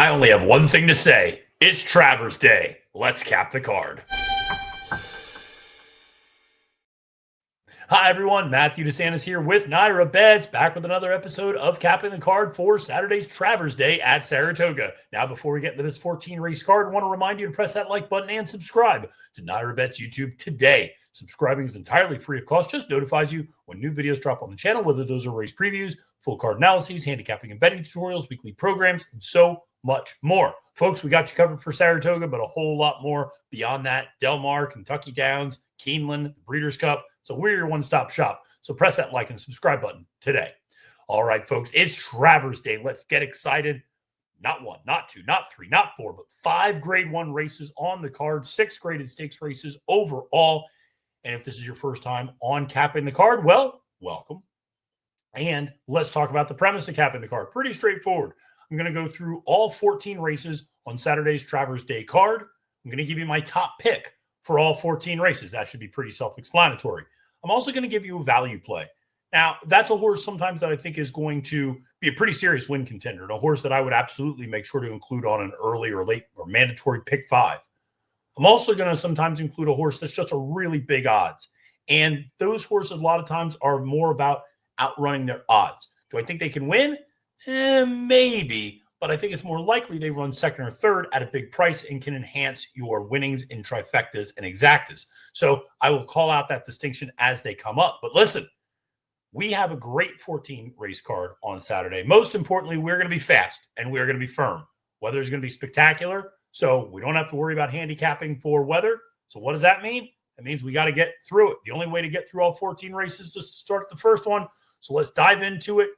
I only have one thing to say. It's Travers Day. Let's cap the card. Hi, everyone. Matthew DeSantis here with NYRA Bets, back with another episode of Capping the Card for Saturday's Travers Day at Saratoga. Now, before we get into this 14-race card, I want to remind you to press that like button and subscribe to NYRA Bets YouTube today. Subscribing is entirely free of cost, just notifies you when new videos drop on the channel, whether those are race previews, full card analyses, handicapping and betting tutorials, weekly programs, and so much more. Folks, we got you covered for Saratoga, but a whole lot more beyond that. Del Mar, Kentucky Downs, Keeneland, the Breeders' Cup. So we're your one-stop shop. So press that like and subscribe button today. All right, folks, it's Travers Day. Let's get excited. Not one, not two, not three, not four, but 5 Grade 1 races on the card, 6 graded stakes races overall. And if this is your first time on Capping the Card, well, welcome. And let's talk about the premise of Capping the Card. Pretty straightforward. I'm going to go through all 14 races on Saturday's Travers Day card. I'm going to give you my top pick for all 14 races. That should be pretty self-explanatory. I'm also going to give you a value play. Now, that's a horse sometimes that I think is going to be a pretty serious win contender, and a horse that I would absolutely make sure to include on an early or late or mandatory pick 5. I'm also going to sometimes include a horse that's just a really big odds. And those horses a lot of times are more about outrunning their odds. Do I think they can win? Maybe, but I think it's more likely they run second or third at a big price and can enhance your winnings in trifectas and exactas. So I will call out that distinction as they come up. But listen, we have a great 14 race card on Saturday. Most importantly, we're going to be fast and we're going to be firm. Weather is going to be spectacular, so we don't have to worry about handicapping for weather. So what does that mean? That means we got to get through it. The only way to get through all 14 races is to start the first one. So let's dive into it.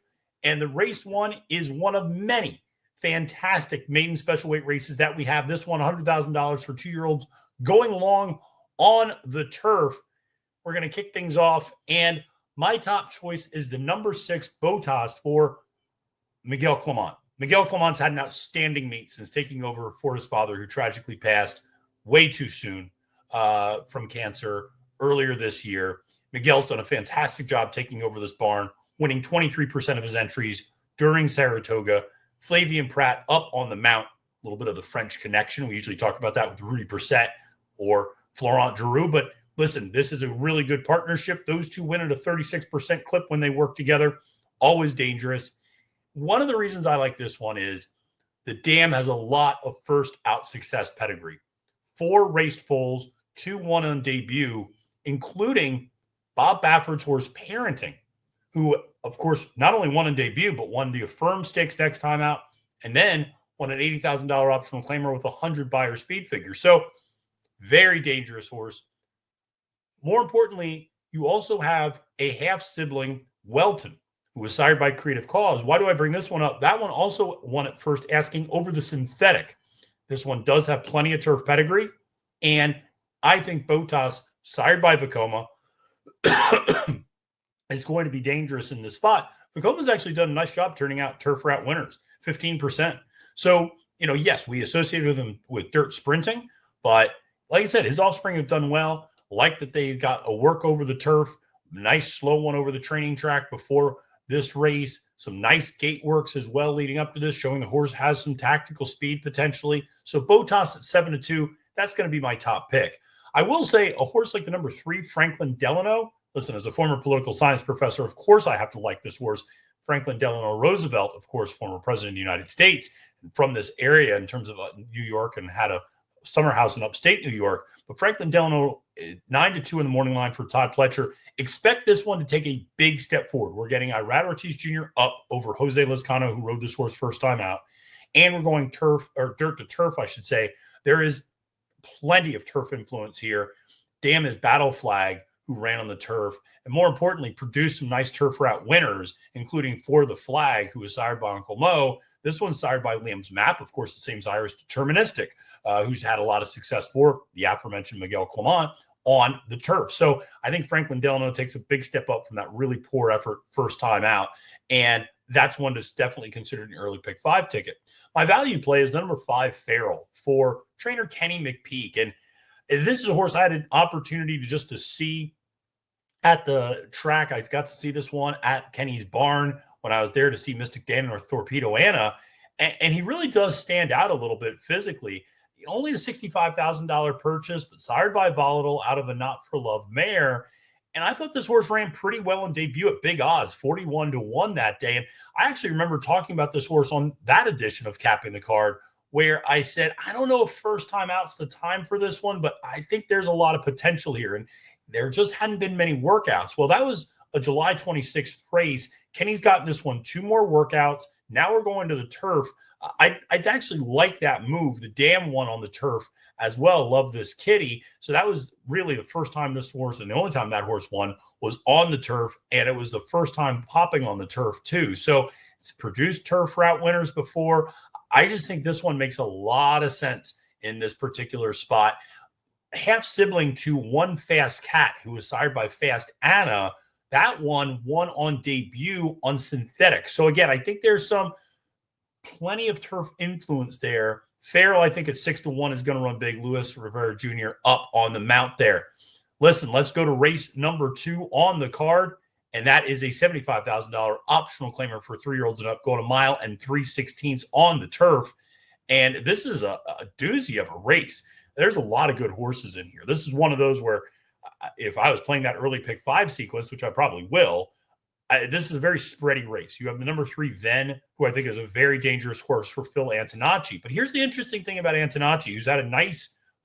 And the race one is one of many fantastic maiden special weight races that we have. This one, $100,000 for 2-year-olds going long on the turf. We're going to kick things off. And my top choice is the number 6 Botas for Miguel Clement. Miguel Clement's had an outstanding meet since taking over for his father, who tragically passed way too soon from cancer earlier this year. Miguel's done a fantastic job taking over this barn, winning 23% of his entries during Saratoga. Flavien Prat up on the mount, a little bit of the French connection. We usually talk about that with Rudy Brissett or Florent Geroux. But listen, this is a really good partnership. Those two win at a 36% clip when they work together. Always dangerous. One of the reasons I like this one is the dam has a lot of first out success pedigree. 4 raced foals, 2 won on debut, including Bob Baffert's horse Parenting, who, of course, not only won in debut, but won the Affirm Stakes next time out, and then won an $80,000 optional claimer with a 100 buyer speed figure. So very dangerous horse. More importantly, you also have a half-sibling, Welton, who was sired by Creative Cause. Why do I bring this one up? That one also won at first asking over the synthetic. This one does have plenty of turf pedigree, and I think Botas, sired by Vekoma, is going to be dangerous in this spot. Vekoma's actually done a nice job turning out turf route winners, 15%. So, yes, we associated him with dirt sprinting, but like I said, his offspring have done well. Like that they got a work over the turf, nice slow one over the training track before this race, some nice gate works as well leading up to this, showing the horse has some tactical speed potentially. So Botas at 7-2, that's going to be my top pick. I will say a horse like the number 3, Franklin Delano. Listen, as a former political science professor, of course I have to like this horse. Franklin Delano Roosevelt, of course, former president of the United States, and from this area in terms of New York, and had a summer house in upstate New York. But Franklin Delano, 9-2 in the morning line for Todd Pletcher. Expect this one to take a big step forward. We're getting Irad Ortiz Jr. up over Jose Lezcano, who rode this horse first time out. And we're going turf, or dirt to turf, I should say. There is plenty of turf influence here. Damn is Battle Flag, who ran on the turf, and more importantly, produced some nice turf route winners, including For the Flag, who was sired by Uncle Mo. This one's sired by Liam's Map, of course, the same sire as Deterministic, who's had a lot of success for the aforementioned Miguel Clement on the turf. So I think Franklin Delano takes a big step up from that really poor effort first time out, and that's one that's definitely considered an early pick 5 ticket. My value play is the number 5 Farrell for trainer Kenny McPeak, and this is a horse I had an opportunity to see at the track. I got to see this one at Kenny's barn when I was there to see Mystic Dan or Thorpedo Anna. And he really does stand out a little bit physically. Only a $65,000 purchase, but sired by Volatile out of a Not for Love mare. And I thought this horse ran pretty well in debut at big odds, 41-1 that day. And I actually remember talking about this horse on that edition of Capping the Card, where I said, I don't know if first time out's the time for this one, but I think there's a lot of potential here. And there just hadn't been many workouts. Well, that was a July 26th race. Kenny's gotten this one 2 more workouts. Now we're going to the turf. I'd actually like that move, the dam one on the turf as well. Love this kitty. So that was really the first time this horse, and the only time that horse won, was on the turf. And it was the first time popping on the turf too. So it's produced turf route winners before. I just think this one makes a lot of sense in this particular spot. Half sibling to One Fast Cat, who was sired by Fast Anna. That one won on debut on synthetic. So again, I think there's plenty of turf influence there. Farrell, I think at 6-1 is going to run big. Luis Rivera Jr. up on the mount there. Listen, let's go to race number 2 on the card, and that is a $75,000 optional claimer for 3-year-olds and up, going a mile and 3/16 on the turf. And this is a doozy of a race. There's a lot of good horses in here. This is one of those where if I was playing that early pick 5 sequence, which I probably will, this is a very spready race. You have the number 3 Then, who I think is a very dangerous horse for Phil Antonacci. But here's the interesting thing about Antonacci, who's had a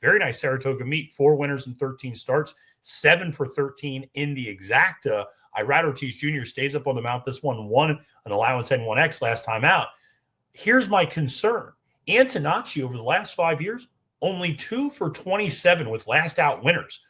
very nice Saratoga Meet, 4 winners and 13 starts, 7 for 13 in the exacta. Irad Ortiz Jr. stays up on the mount. This one won an allowance N1X last time out. Here's my concern. Antonacci over the last 5 years, only 2 for 27 with last out winners.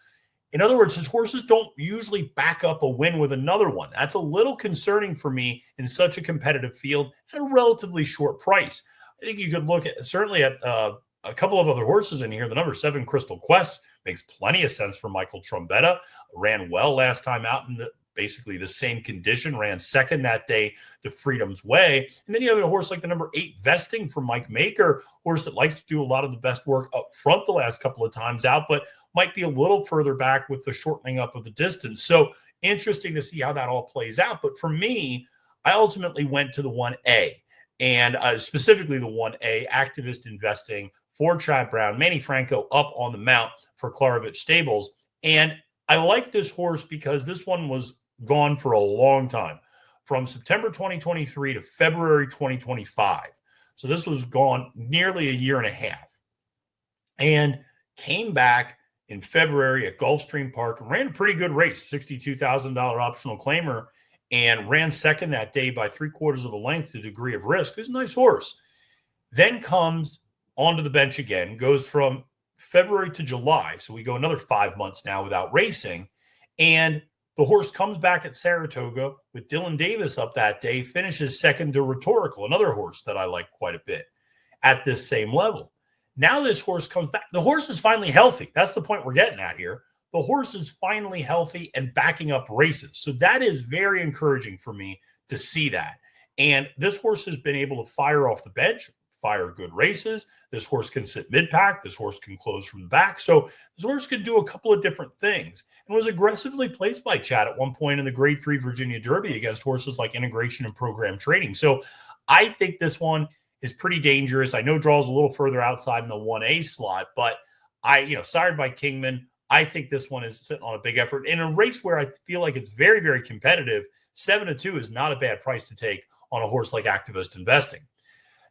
In other words, his horses don't usually back up a win with another one. That's a little concerning for me in such a competitive field at a relatively short price. I think you could look at certainly at a couple of other horses in here. The number 7 Crystal Quest makes plenty of sense for Michael Trombetta. Ran well last time out in basically the same condition, ran second that day to Freedom's Way. And then you have a horse like the number 8 Vesting from Mike Maker, horse that likes to do a lot of the best work up front the last couple of times out, but might be a little further back with the shortening up of the distance. So interesting to see how that all plays out. But for me, I ultimately went to the 1A, and specifically the 1A, Activist Investing for Chad Brown, Manny Franco up on the mount for Klarovich Stables. And I like this horse because this one was gone for a long time, from September 2023 to February 2025. So this was gone nearly a year and a half, and came back in February at Gulfstream Park and ran a pretty good race, $62,000 optional claimer, and ran second that day by 3/4 of a length to Degree of Risk. It was a nice horse. Then comes onto the bench again, goes from February to July. So we go another 5 months now without racing. And the horse comes back at Saratoga with Dylan Davis up that day, finishes second to Rhetorical, another horse that I like quite a bit at this same level. Now this horse comes back. The horse is finally healthy. That's the point we're getting at here. The horse is finally healthy and backing up races. So that is very encouraging for me to see that. And this horse has been able to fire off the bench, fire good races. This horse can sit mid-pack. This horse can close from the back. So this horse can do a couple of different things, and was aggressively placed by Chad at one point in the Grade 3 Virginia Derby against horses like Integration and Program Training. So I think this one is pretty dangerous. I know draws a little further outside in the 1A slot, but sired by Kingman, I think this one is sitting on a big effort. In a race where I feel like it's very, very competitive, 7-2 is not a bad price to take on a horse like Activist Investing.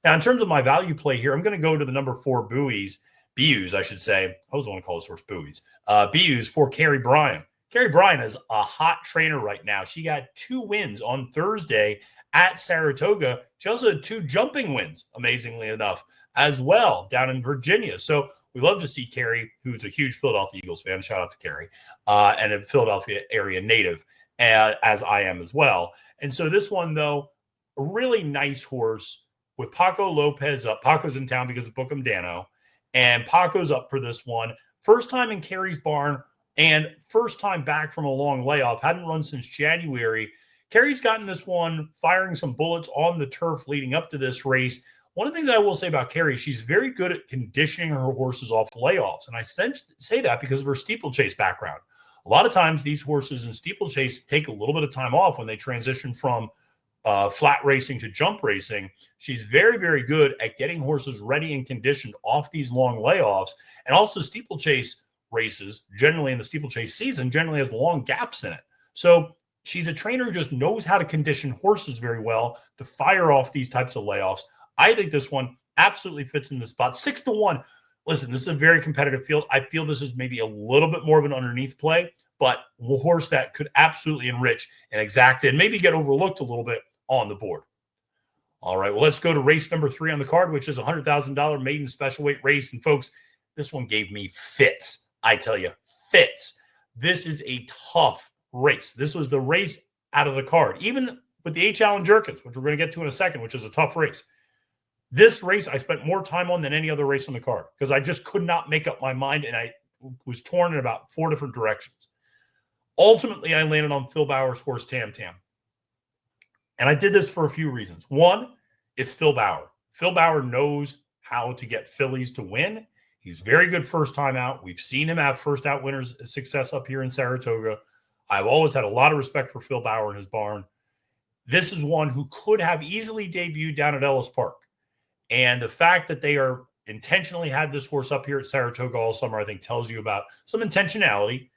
Now, in terms of my value play here, I'm going to go to the number 4 BUs, I should say. I always want to call this horse Buies. BUs for Carrie Bryan. Carrie Bryan is a hot trainer right now. She got 2 wins on Thursday at Saratoga. She also had 2 jumping wins, amazingly enough, as well down in Virginia. So we love to see Carrie, who's a huge Philadelphia Eagles fan. Shout out to Carrie, and a Philadelphia area native, as I am as well. And so this one, though, a really nice horse with Paco Lopez up. Paco's in town because of Bookham Dano, and Paco's up for this one. First time in Carrie's barn and first time back from a long layoff. Hadn't run since January. Carrie's gotten this one firing some bullets on the turf leading up to this race. One of the things I will say about Carrie, she's very good at conditioning her horses off layoffs. And I say that because of her steeplechase background. A lot of times these horses in steeplechase take a little bit of time off when they transition from flat racing to jump racing. She's very, very good at getting horses ready and conditioned off these long layoffs. And also steeplechase races, generally in the steeplechase season, generally has long gaps in it. So she's a trainer who just knows how to condition horses very well to fire off these types of layoffs. I think this one absolutely fits in the spot. 6-1. Listen, this is a very competitive field. I feel this is maybe a little bit more of an underneath play, but a horse that could absolutely enrich and exacta and maybe get overlooked a little bit on the board. All right, well, let's go to race number 3 on the card, which is a $100,000 maiden special weight race. And folks, this one gave me fits. I tell you, fits. This is a tough race. This was the race out of the card, even with the H. Allen Jerkens, which we're going to get to in a second, which is a tough race. This race I spent more time on than any other race on the card because I just could not make up my mind, and I was torn in about 4 different directions. Ultimately, I landed on Phil Bauer's horse, Tam Tam. And I did this for a few reasons. One, it's Phil Bauer. Phil Bauer knows how to get fillies to win. He's very good first time out. We've seen him have first out winners success up here in Saratoga. I've always had a lot of respect for Phil Bauer and his barn. This is one who could have easily debuted down at Ellis Park. And the fact that they are intentionally had this horse up here at Saratoga all summer, I think tells you about some intentionality.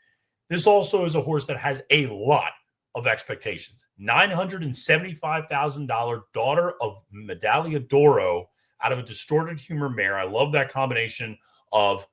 This also is a horse that has a lot of expectations. $975,000 daughter of Medaglia d'Oro out of a distorted humor mare. I love that combination of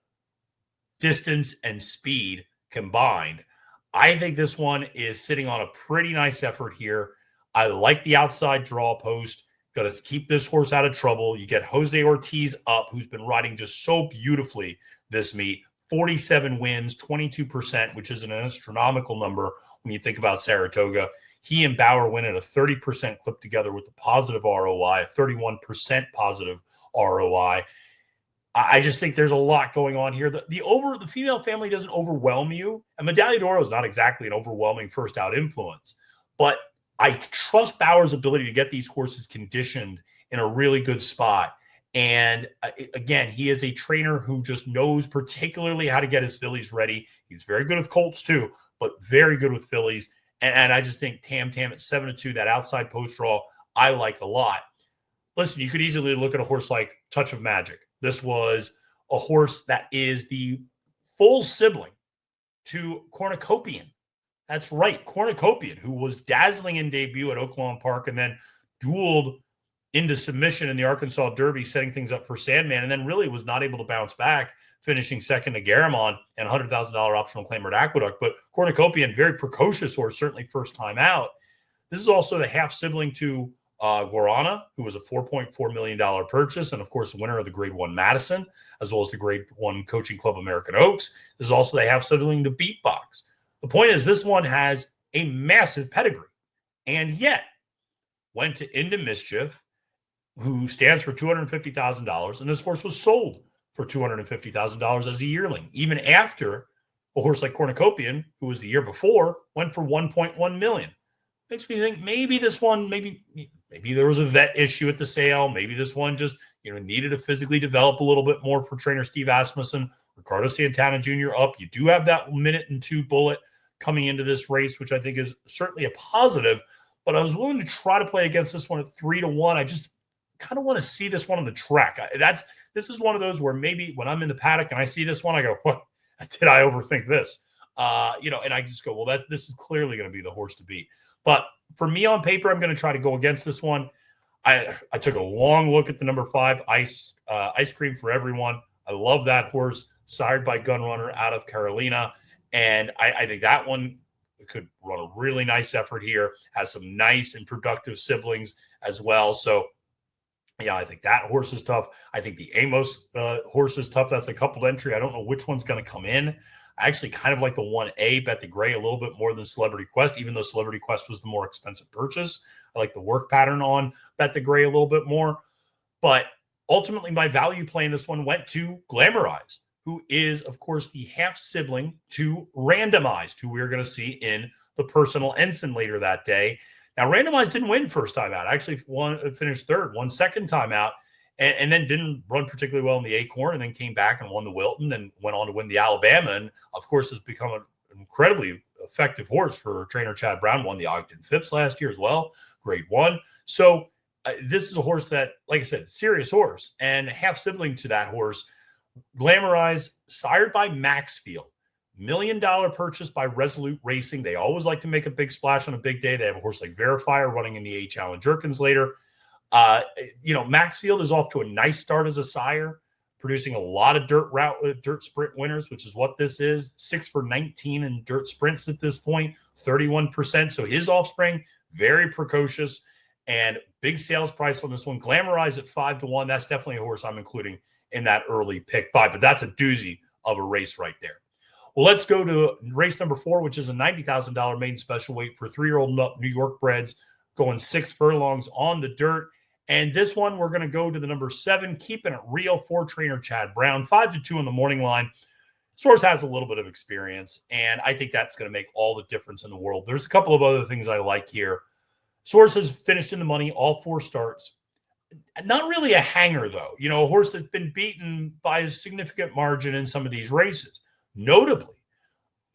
distance and speed combined. I think this one is sitting on a pretty nice effort here. I like the outside draw post. Got to keep this horse out of trouble. You get Jose Ortiz up, who's been riding just so beautifully this meet. 47 wins, 22%, which is an astronomical number when you think about Saratoga. He and Bauer win at a 30% clip together with a positive ROI, a 31% positive ROI. I just think there's a lot going on here. The female family doesn't overwhelm you. And Medaglia d'Oro is not exactly an overwhelming first out influence, but I trust Bauer's ability to get these horses conditioned in a really good spot. And again, he is a trainer who just knows particularly how to get his fillies ready. He's very good with colts too, but very good with fillies. And I just think Tam Tam at 7-2, that outside post draw, I like a lot. Listen, you could easily look at a horse like Touch of Magic. This was a horse that is the full sibling to Cornucopian. That's right, Cornucopian, who was dazzling in debut at Oaklawn Park and then dueled into submission in the Arkansas Derby, setting things up for Sandman, and then really was not able to bounce back, finishing second to Garamond and $100,000 optional claim at Aqueduct. But Cornucopian, very precocious horse, certainly first time out. This is also the half sibling to Guarana, who was a $4.4 million purchase, and of course, the winner of the Grade 1 Madison, as well as the Grade 1 Coaching Club American Oaks. This is also the half sibling to Beatbox. The point is, this one has a massive pedigree, and yet went to Into Mischief, who stands for $250,000, and this horse was sold for $250,000 as a yearling, even after a horse like Cornucopian, who was the year before, went for $1.1 million. Makes me think maybe this one, maybe there was a vet issue at the sale. Maybe this one just needed to physically develop a little bit more for trainer Steve Asmussen. Ricardo Santana Jr. up. You do have that 1:02 bullet coming into this race, which I think is certainly a positive. But I was willing to try to play against this one at 3-1. I just kind of want to see this one on the track. This is one of those where maybe when I'm in the paddock and I see this one, I go, what? Did I overthink this? And I just go, well, this is clearly going to be the horse to beat. But for me on paper, I'm going to try to go against this one. I took a long look at the number 5, Ice Cream for Everyone. I love that horse, sired by Gunrunner out of Carolina. And I think that one could run a really nice effort here, has some nice and productive siblings as well. So, yeah, I think that horse is tough. I think the Amos horse is tough. That's a coupled entry. I don't know which one's going to come in. I actually kind of like the 1A, Bet the Gray, a little bit more than Celebrity Quest, even though Celebrity Quest was the more expensive purchase. I like the work pattern on Bet the Gray a little bit more. But ultimately, my value play in this one went to Glamorize, who is, of course, the half-sibling to Randomized, who we're going to see in the Personal Ensign later that day. Now, Randomized didn't win first time out. Actually, finished third, won second time out, and then didn't run particularly well in the Acorn, and then came back and won the Wilton and went on to win the Alabama, and, of course, has become an incredibly effective horse for trainer Chad Brown. Won the Ogden Phipps last year as well. grade 1. So this is a horse that, like I said, serious horse, and half sibling to that horse, Glamorized, sired by Maxfield. $1 million purchase by Resolute Racing. They always like to make a big splash on a big day. They have a horse like Verifier running in the A Challenge Jerkens later. Maxfield is off to a nice start as a sire, producing a lot of dirt sprint winners, which is what this is. 6 for 19 in dirt sprints at this point, 31%. So his offspring, very precocious, and big sales price on this one. Glamorized at 5-1. That's definitely a horse I'm including in that early pick 5, but that's a doozy of a race right there. Well, let's go to race number 4, which is a $90,000 maiden special weight for 3-year-old New York breds, going 6 furlongs on the dirt. And this one, we're going to go to the number 7, keeping it real, for trainer Chad Brown, 5-2 on the morning line. Source has a little bit of experience, and I think that's going to make all the difference in the world. There's a couple of other things I like here. Source has finished in the money all 4 starts. Not really a hanger, though. A horse that's been beaten by a significant margin in some of these races. Notably,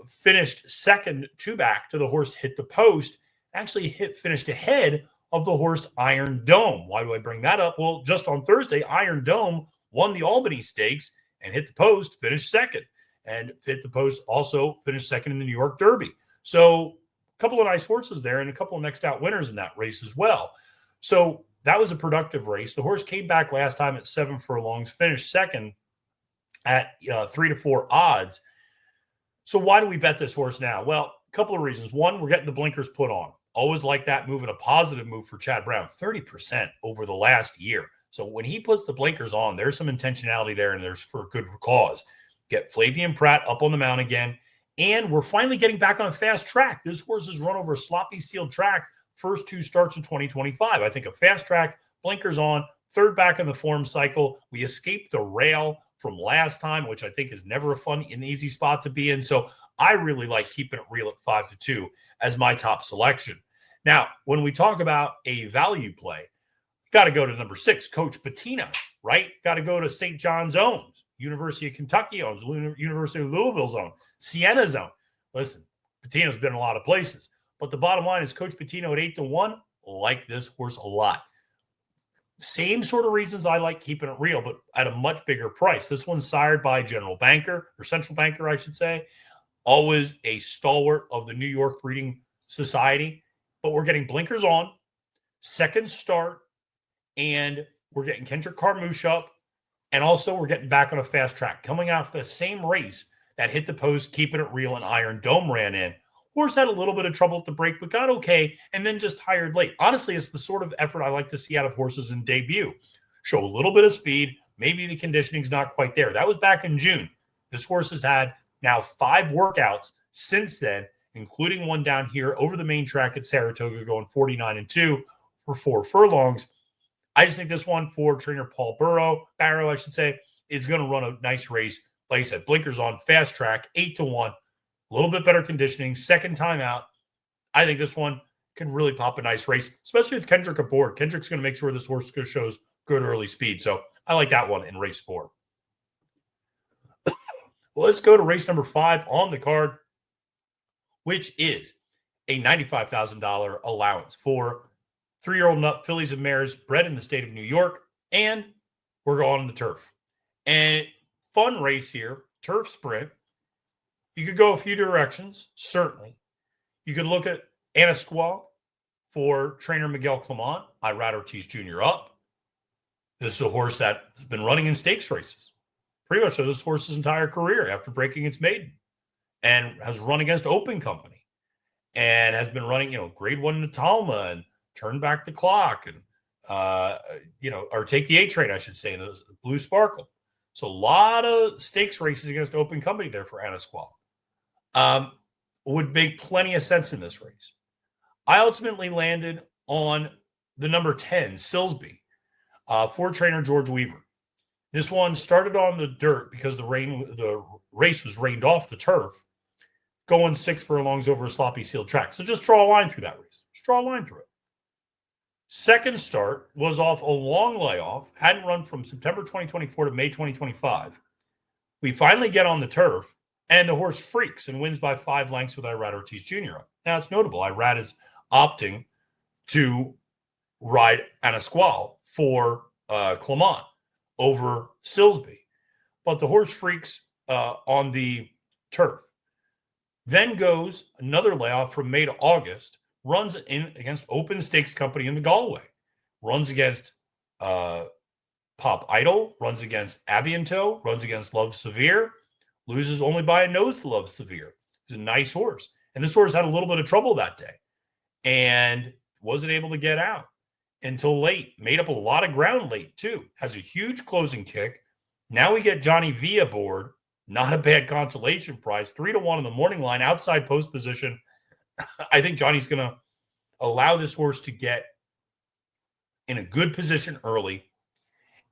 finished second back to the horse Hit the Post. Actually finished ahead of the horse Iron Dome. Why do I bring that up? Well, just on Thursday, Iron Dome won the Albany Stakes, and Hit the Post finished second. And Hit the Post also finished second in the New York Derby. So a couple of nice horses there, and a couple of next out winners in that race as well. So that was a productive race. The horse came back last time at 7 furlongs, finished second at 3-4 odds. So why do we bet this horse now? Well, a couple of reasons. One, we're getting the blinkers put on. Always like that move, and a positive move for Chad Brown, 30% over the last year. So when he puts the blinkers on, there's some intentionality there, and there's for a good cause. Get Flavian Pratt up on the mount again, and we're finally getting back on a fast track. This horse has run over a sloppy sealed track first 2 starts of 2025. I think a fast track, blinkers on, third back in the form cycle. We escaped the rail from last time, which I think is never a fun and easy spot to be in. So I really like keeping it real at 5-2 as my top selection. Now, when we talk about a value play, got to go to number 6, Coach Patino, right? Got to go to St. John's owns, University of Kentucky owns, University of Louisville's own, Sienna's own. Listen, Patino's been in a lot of places, but the bottom line is Coach Patino at 8-1, like this horse a lot. Same sort of reasons I like keeping it real, but at a much bigger price. This one's sired by Central Banker, I should say. Always a stalwart of the New York Breeding Society. But we're getting blinkers on, second start, and we're getting Kendrick Carmouche up, and also we're getting back on a fast track. Coming off the same race that Hit the Post, keeping it real, and Iron Dome ran in. Horse had a little bit of trouble at the break, but got okay, and then just tired late. Honestly, it's the sort of effort I like to see out of horses in debut. Show a little bit of speed. Maybe the conditioning's not quite there. That was back in June. This horse has had now 5 workouts since then, including one down here over the main track at Saratoga, going 49-2 for 4 furlongs. I just think this one for trainer Paul Barrow, is going to run a nice race. Like I said, blinkers on, fast track, 8-1. A little bit better conditioning, second time out. I think this one can really pop a nice race, especially with Kendrick aboard. Kendrick's going to make sure this horse shows good early speed. So I like that one in race 4. Well, let's go to race number 5 on the card, which is a $95,000 allowance for 3-year-old nut fillies and mares bred in the state of New York. And we're going on the turf. And fun race here, turf sprint. You could go a few directions, certainly. You could look at Anasqua for trainer Miguel Clement. Irad Ortiz Jr. up. This is a horse that has been running in stakes races. Pretty much so this horse's entire career after breaking its maiden. And has run against Open Company. And has been running, grade 1 Natalma and turn back the clock and, or take the A train, I should say, in the Blue Sparkle. So a lot of stakes races against Open Company there for Anasqua. Would make plenty of sense in this race. I ultimately landed on the number 10, Silsby, for trainer George Weaver. This one started on the dirt because the race was rained off the turf, going 6 furlongs over a sloppy sealed track. So just draw a line through that race. Just draw a line through it. Second start was off a long layoff, hadn't run from September 2024 to May 2025. We finally get on the turf, and the horse freaks and wins by 5 lengths with Irad Ortiz Jr. Now, it's notable. Irad is opting to ride Anasqual for Clement over Silsby. But the horse freaks on the turf. Then goes another layoff from May to August, runs in against Open Stakes Company in the Galway, runs against Pop Idol, runs against Abiento, runs against Love Severe, loses only by a nose to Love Severe. He's a nice horse. And this horse had a little bit of trouble that day and wasn't able to get out until late. Made up a lot of ground late, too. Has a huge closing kick. Now we get Johnny V aboard. Not a bad consolation prize. 3-1 in the morning line, outside post position. I think Johnny's going to allow this horse to get in a good position early.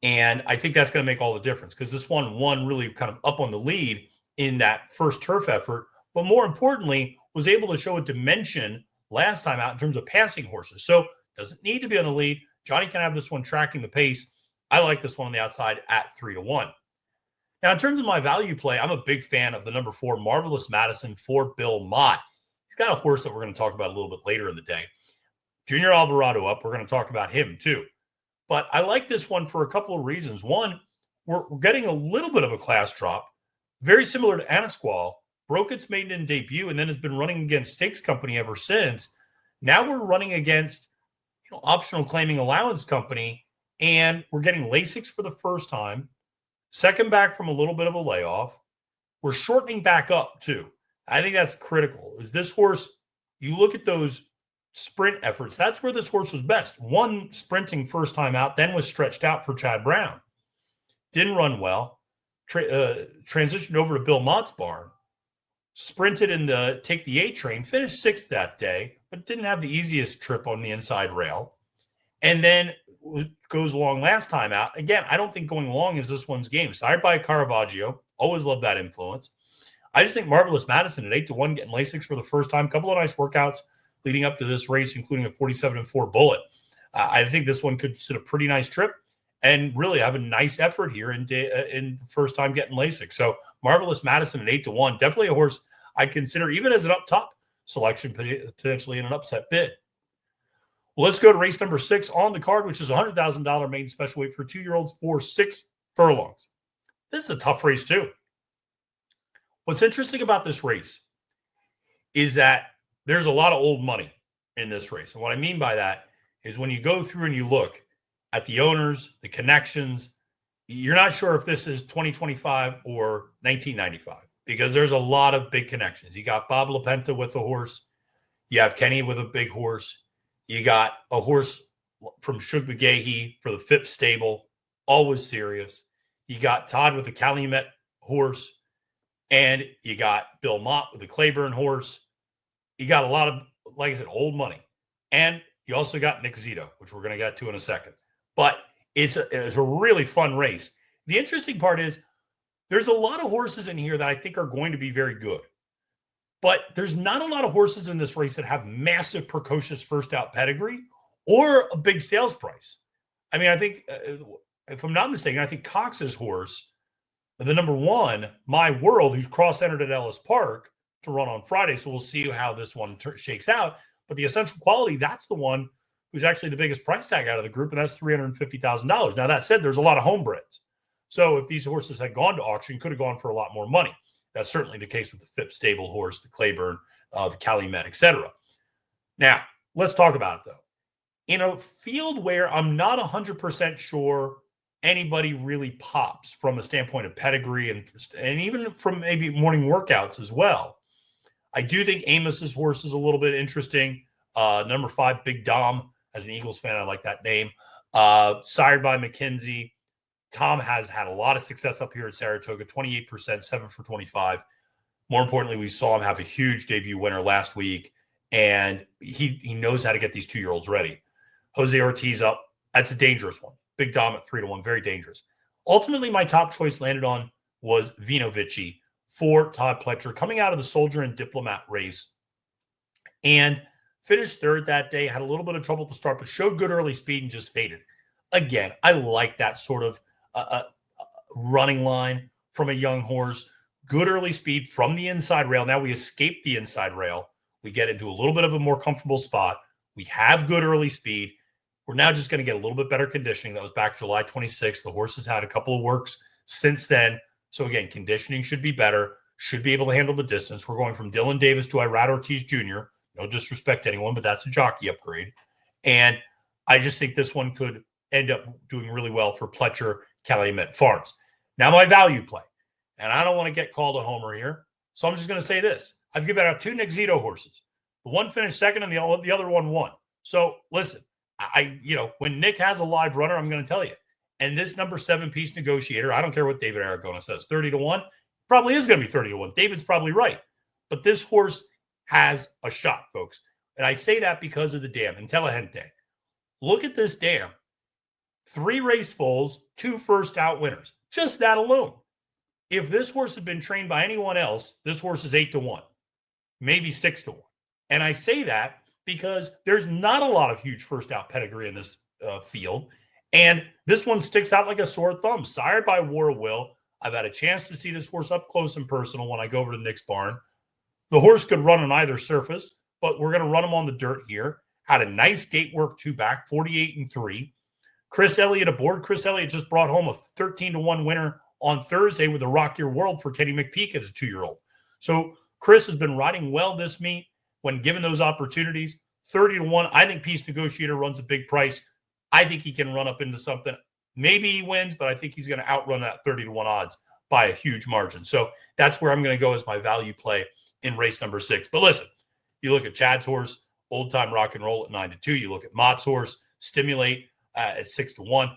And I think that's going to make all the difference because this one won really kind of up on the lead in that first turf effort. But more importantly, was able to show a dimension last time out in terms of passing horses. So doesn't need to be on the lead. Johnny can have this one tracking the pace. I like this one on the outside at 3-1. Now, in terms of my value play, I'm a big fan of the number 4, Marvelous Madison for Belmont. He's got a horse that we're going to talk about a little bit later in the day. Junior Alvarado up. We're going to talk about him too. But I like this one for a couple of reasons. One, we're getting a little bit of a class drop, very similar to Anasqual. Broke its maiden debut and then has been running against Stakes Company ever since. Now we're running against optional claiming allowance company, and we're getting Lasix for the first time. Second back from a little bit of a layoff. We're shortening back up too. I think that's critical. Is this horse, you look at those sprint efforts, that's where this horse was best. One sprinting first time out, then was stretched out for Chad Brown. Didn't run well. Transitioned over to Bill Mott's barn. Sprinted in the Take the A train, finished 6th that day, but didn't have the easiest trip on the inside rail. And then goes long last time out. Again, I don't think going long is this one's game. Sired by Caravaggio. Always love that influence. I just think Marvelous Madison at 8-1 getting Lasix for the first time. Couple of nice workouts leading up to this race, including a 47-4 bullet. I think this one could sit a pretty nice trip and really have a nice effort here in the first time getting Lasix. So Marvelous Madison at 8-1, definitely a horse I'd consider even as an up top selection, potentially in an upset bid. Well, let's go to race number 6 on the card, which is a $100,000 maiden special weight for 2-year-olds for 6 furlongs. This is a tough race too. What's interesting about this race is that there's a lot of old money in this race. And what I mean by that is when you go through and you look at the owners, the connections, you're not sure if this is 2025 or 1995 because there's a lot of big connections. You got Bob LaPenta with a horse. You have Kenny with a big horse. You got a horse from Shug McGahee for the Phipps stable, always serious. You got Todd with the Calumet horse, and you got Bill Mott with the Claiborne horse. You got a lot of, like I said, old money. And you also got Nick Zito, which we're going to get to in a second. But it's a really fun race. The interesting part is there's a lot of horses in here that I think are going to be very good. But there's not a lot of horses in this race that have massive precocious first out pedigree or a big sales price. I mean, I think, if I'm not mistaken, I think Cox's horse, the number 1, My World, who's cross-entered at Ellis Park to run on Friday. So we'll see how this one shakes out. But the Essential Quality, that's the one who's actually the biggest price tag out of the group, and that's $350,000. Now, that said, there's a lot of homebreds. So if these horses had gone to auction, could have gone for a lot more money. That's certainly the case with the Phipps stable horse, the Claiborne, the Calumet, etc. Now, let's talk about it, though. In a field where I'm not 100% sure anybody really pops from a standpoint of pedigree and even from maybe morning workouts as well, I do think Amos's horse is a little bit interesting. Number 5, Big Dom. As an Eagles fan, I like that name. Sired by McKenzie. Tom has had a lot of success up here at Saratoga, 28%, 7 for 25. More importantly, we saw him have a huge debut winner last week, and he knows how to get these 2-year-olds ready. Jose Ortiz up. That's a dangerous one. Big Dom at 3-1, very dangerous. Ultimately, my top choice landed on was Vinovici for Todd Pletcher, coming out of the Soldier and Diplomat race, and finished 3rd that day, had a little bit of trouble to start, but showed good early speed and just faded. Again, I like that sort of running line from a young horse. Good early speed from the inside rail. Now we escape the inside rail. We get into a little bit of a more comfortable spot. We have good early speed. We're now just going to get a little bit better conditioning. That was back July 26th. The horse has had a couple of works since then. So again, conditioning should be better, should be able to handle the distance. We're going from Dylan Davis to Irad Ortiz Jr. No disrespect to anyone, but that's a jockey upgrade. And I just think this one could end up doing really well for Pletcher, Calumet Farms. Now my value play. And I don't want to get called a homer here. So I'm just going to say this. I've given out 2 Nick Zito horses. The one finished second and the other one won. So listen, when Nick has a live runner, I'm going to tell you. And this number 7 Piece Negotiator, I don't care what David Aragona says, 30-1, probably is going to be 30-1. David's probably right. But this horse has a shot, folks. And I say that because of the dam, Intelligente. Look at this dam. 3 race foals, 2 first out winners. Just that alone. If this horse had been trained by anyone else, this horse is 8-1, maybe 6-1. And I say that because there's not a lot of huge first out pedigree in this field. And this one sticks out like a sore thumb. Sired by War of Will. I've had a chance to see this horse up close and personal when I go over to Nick's barn. The horse could run on either surface, but we're going to run him on the dirt here. Had a nice gate work 2-back, 48-3. Chris Elliott aboard. Chris Elliott just brought home a 13-1 winner on Thursday with the Rock Your World for Kenny McPeak as a 2-year-old. So Chris has been riding well this meet when given those opportunities. 30-1. I think Peace Negotiator runs a big price. I think he can run up into something. Maybe he wins, but I think he's going to outrun that 30-1 odds by a huge margin. So that's where I'm going to go as my value play in race number 6. But listen, you look at Chad's horse, Old Time Rock and Roll at 9-2. You look at Mott's horse, Stimulate at 6-1.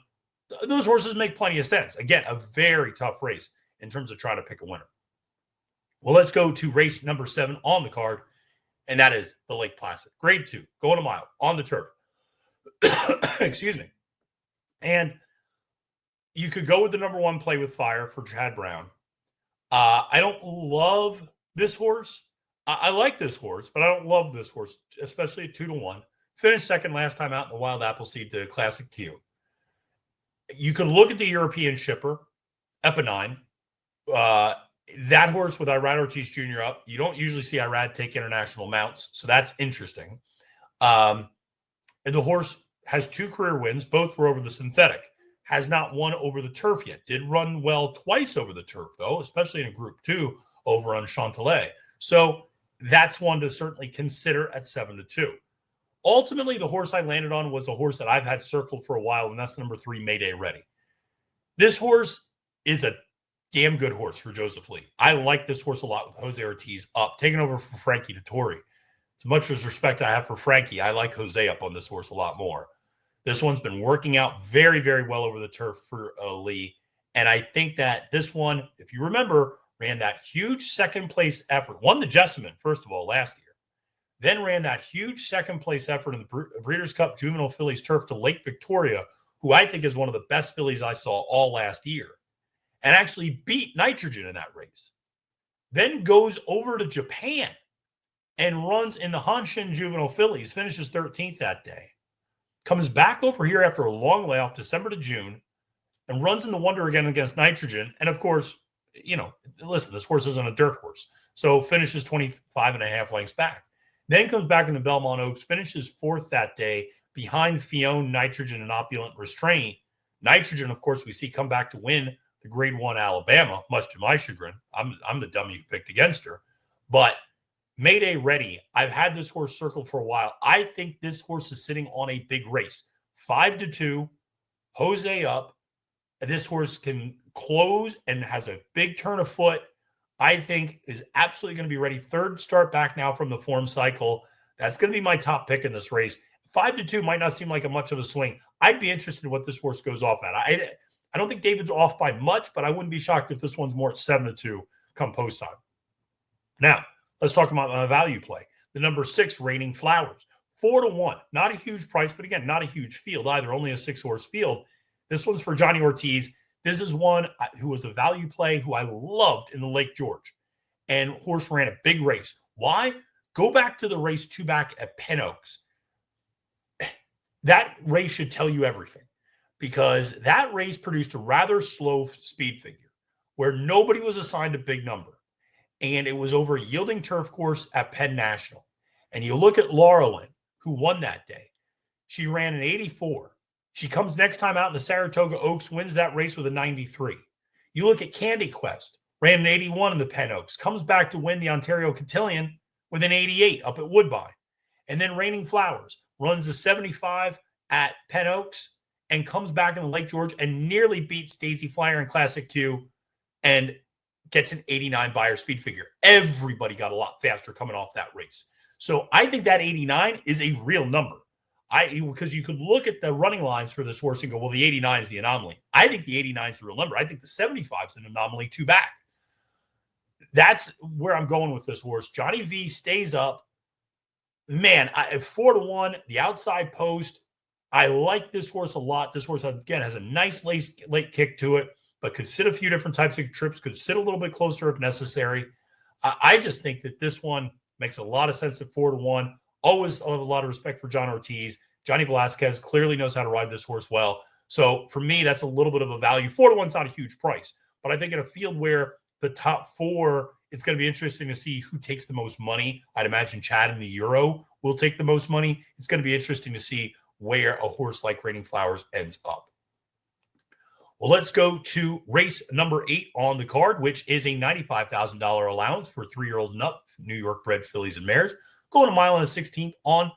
Those horses make plenty of sense. Again, a very tough race in terms of trying to pick a winner. Well, let's go to race number 7 on the card, and that is the Lake Placid. Grade 2, going a mile on the turf. Excuse me. And you could go with the number 1 Play with Fire for Chad Brown. I don't love this horse. I like this horse, but I don't love this horse, especially at 2-1. Finished second last time out in the Wild Appleseed to Classic Q. You could look at the European shipper, Eponine. That horse with Irad Ortiz Jr. up. You don't usually see Irad take international mounts, so that's interesting. And the horse has 2 career wins. Both were over the synthetic. Has not won over the turf yet. Did run well twice over the turf, though, especially in a Group 2 over on Chantelet. So that's one to certainly consider at 7-2. Ultimately, the horse I landed on was a horse that I've had circled for a while, and that's number 3, Mayday Ready. This horse is a damn good horse for Joseph Lee. I like this horse a lot with Jose Ortiz up, taking over for Frankie Dettori. As much as respect I have for Frankie, I like Jose up on this horse a lot more. This one's been working out very, very well over the turf for Lee. And I think that this one, if you remember, ran that huge second-place effort. Won the Jessamine, first of all, last year. Then ran that huge second-place effort in the Breeders' Cup Juvenile Fillies Turf to Lake Victoria, who I think is one of the best fillies I saw all last year, and actually beat Nitrogen in that race. Then goes over to Japan and runs in the Hanshin Juvenile Fillies, finishes 13th that day. Comes back over here after a long layoff, December to June, and runs in the Wonder again against Nitrogen. And, of course, listen, this horse isn't a dirt horse. So finishes 25.5 lengths back. Then comes back in the Belmont Oaks, finishes 4th that day behind Fione, Nitrogen, and Opulent Restraint. Nitrogen, of course, we see come back to win the Grade 1 Alabama, much to my chagrin. I'm the dummy who picked against her. But Mayday Ready, I've had this horse circled for a while. I think this horse is sitting on a big race. 5-2, Jose up. This horse can close and has a big turn of foot. I think is absolutely going to be ready. 3rd start back now from the form cycle. That's going to be my top pick in this race. 5-2 might not seem like a much of a swing. I'd be interested in what this horse goes off at. I don't think David's off by much, but I wouldn't be shocked if this one's more at 7-2 come post time. Now, let's talk about my value play. The number 6, Raining Flowers. 4-1. Not a huge price, but again, not a huge field either. Only a 6-horse field. This one's for Johnny Ortiz. This is one who was a value play who I loved in the Lake George. And horse ran a big race. Why? Go back to the race 2-back at Penn Oaks. That race should tell you everything, because that race produced a rather slow speed figure where nobody was assigned a big number. And it was over a yielding turf course at Penn National. And you look at Laurelin, who won that day. She ran an 84. She comes next time out in the Saratoga Oaks, wins that race with a 93. You look at Candy Quest, ran an 81 in the Penn Oaks, comes back to win the Ontario Cotillion with an 88 up at Woodbine. And then Raining Flowers runs a 75 at Penn Oaks and comes back in the Lake George and nearly beats Daisy Flyer in Classic Q and gets an 89 buyer speed figure. Everybody got a lot faster coming off that race. So I think that 89 is a real number. Because you could look at the running lines for this horse and go, well, the 89 is the anomaly. I think the 89 is the real number. I think the 75 is an anomaly two back. That's where I'm going with this horse. Johnny V stays up. Man, 4-1, the outside post. I like this horse a lot. This horse, again, has a nice late kick to it, but could sit a few different types of trips, could sit a little bit closer if necessary. I just think that this one makes a lot of sense at 4-1. Always have a lot of respect for John Ortiz. Johnny Velasquez clearly knows how to ride this horse well. So for me, that's a little bit of a value. 4-1 is not a huge price, but I think in a field where the top four, it's going to be interesting to see who takes the most money. I'd imagine Chad in the Euro will take the most money. It's going to be interesting to see where a horse like Raining Flowers ends up. Well, let's go to race number 8 on the card, which is a $95,000 allowance for 3-year-old and up, New York bred fillies and mares, going a mile and a 16th on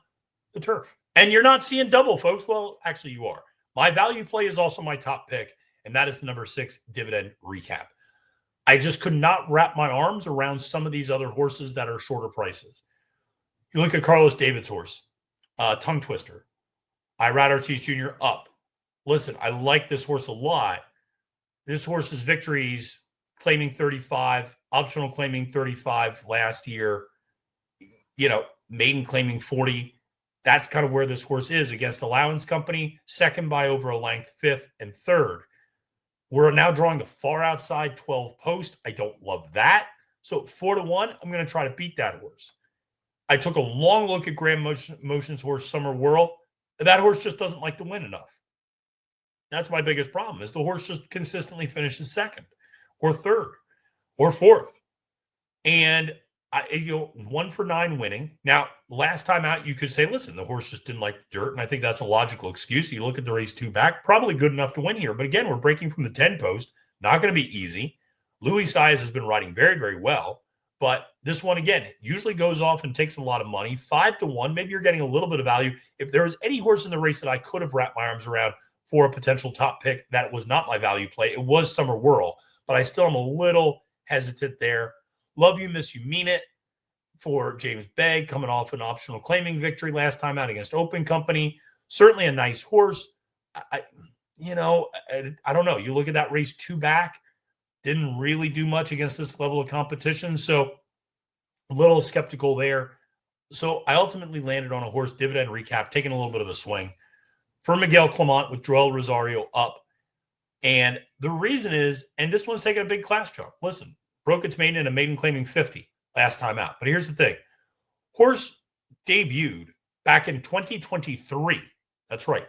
the turf. And you're not seeing double, folks. Well, actually, you are. My value play is also my top pick, and that is the number 6 Dividend Recap. I just could not wrap my arms around some of these other horses that are shorter prices. You look at Carlos David's horse, Tongue Twister. Irad Ortiz Jr. up. Listen, I like this horse a lot. This horse's victories, claiming 35, optional claiming 35 last year, maiden claiming 40. That's kind of where this horse is against Allowance Company, second by over a length, 5th and 3rd. We're now drawing the far outside 12 post. I don't love that. So 4-1, I'm going to try to beat that horse. I took a long look at Graham Motion's horse, Summer Whirl. That horse just doesn't like to win enough. That's my biggest problem, is the horse just consistently finishes 2nd or 3rd or 4th. And 1 for 9 winning. Now, last time out, you could say, listen, the horse just didn't like dirt, and I think that's a logical excuse. You look at the race 2 back, probably good enough to win here. But again, we're breaking from the 10 post. Not going to be easy. Louis Saez has been riding very, very well. But this one, again, usually goes off and takes a lot of money. 5-1, maybe you're getting a little bit of value. If there was any horse in the race that I could have wrapped my arms around for a potential top pick, that was not my value play. It was Summer Whirl, but I still am a little hesitant there. Love You, Miss You, Mean It for James Begg, coming off an optional claiming victory last time out against Open Company. Certainly a nice horse. I don't know. You look at that race 2 back, didn't really do much against this level of competition. So a little skeptical there. So I ultimately landed on a horse, Dividend Recap, taking a little bit of a swing for Miguel Clement with Joel Rosario up. And the reason is, and this one's taking a big class jump. Listen, broke its maiden in a maiden claiming 50 last time out. But here's the thing. Horse debuted back in 2023. That's right.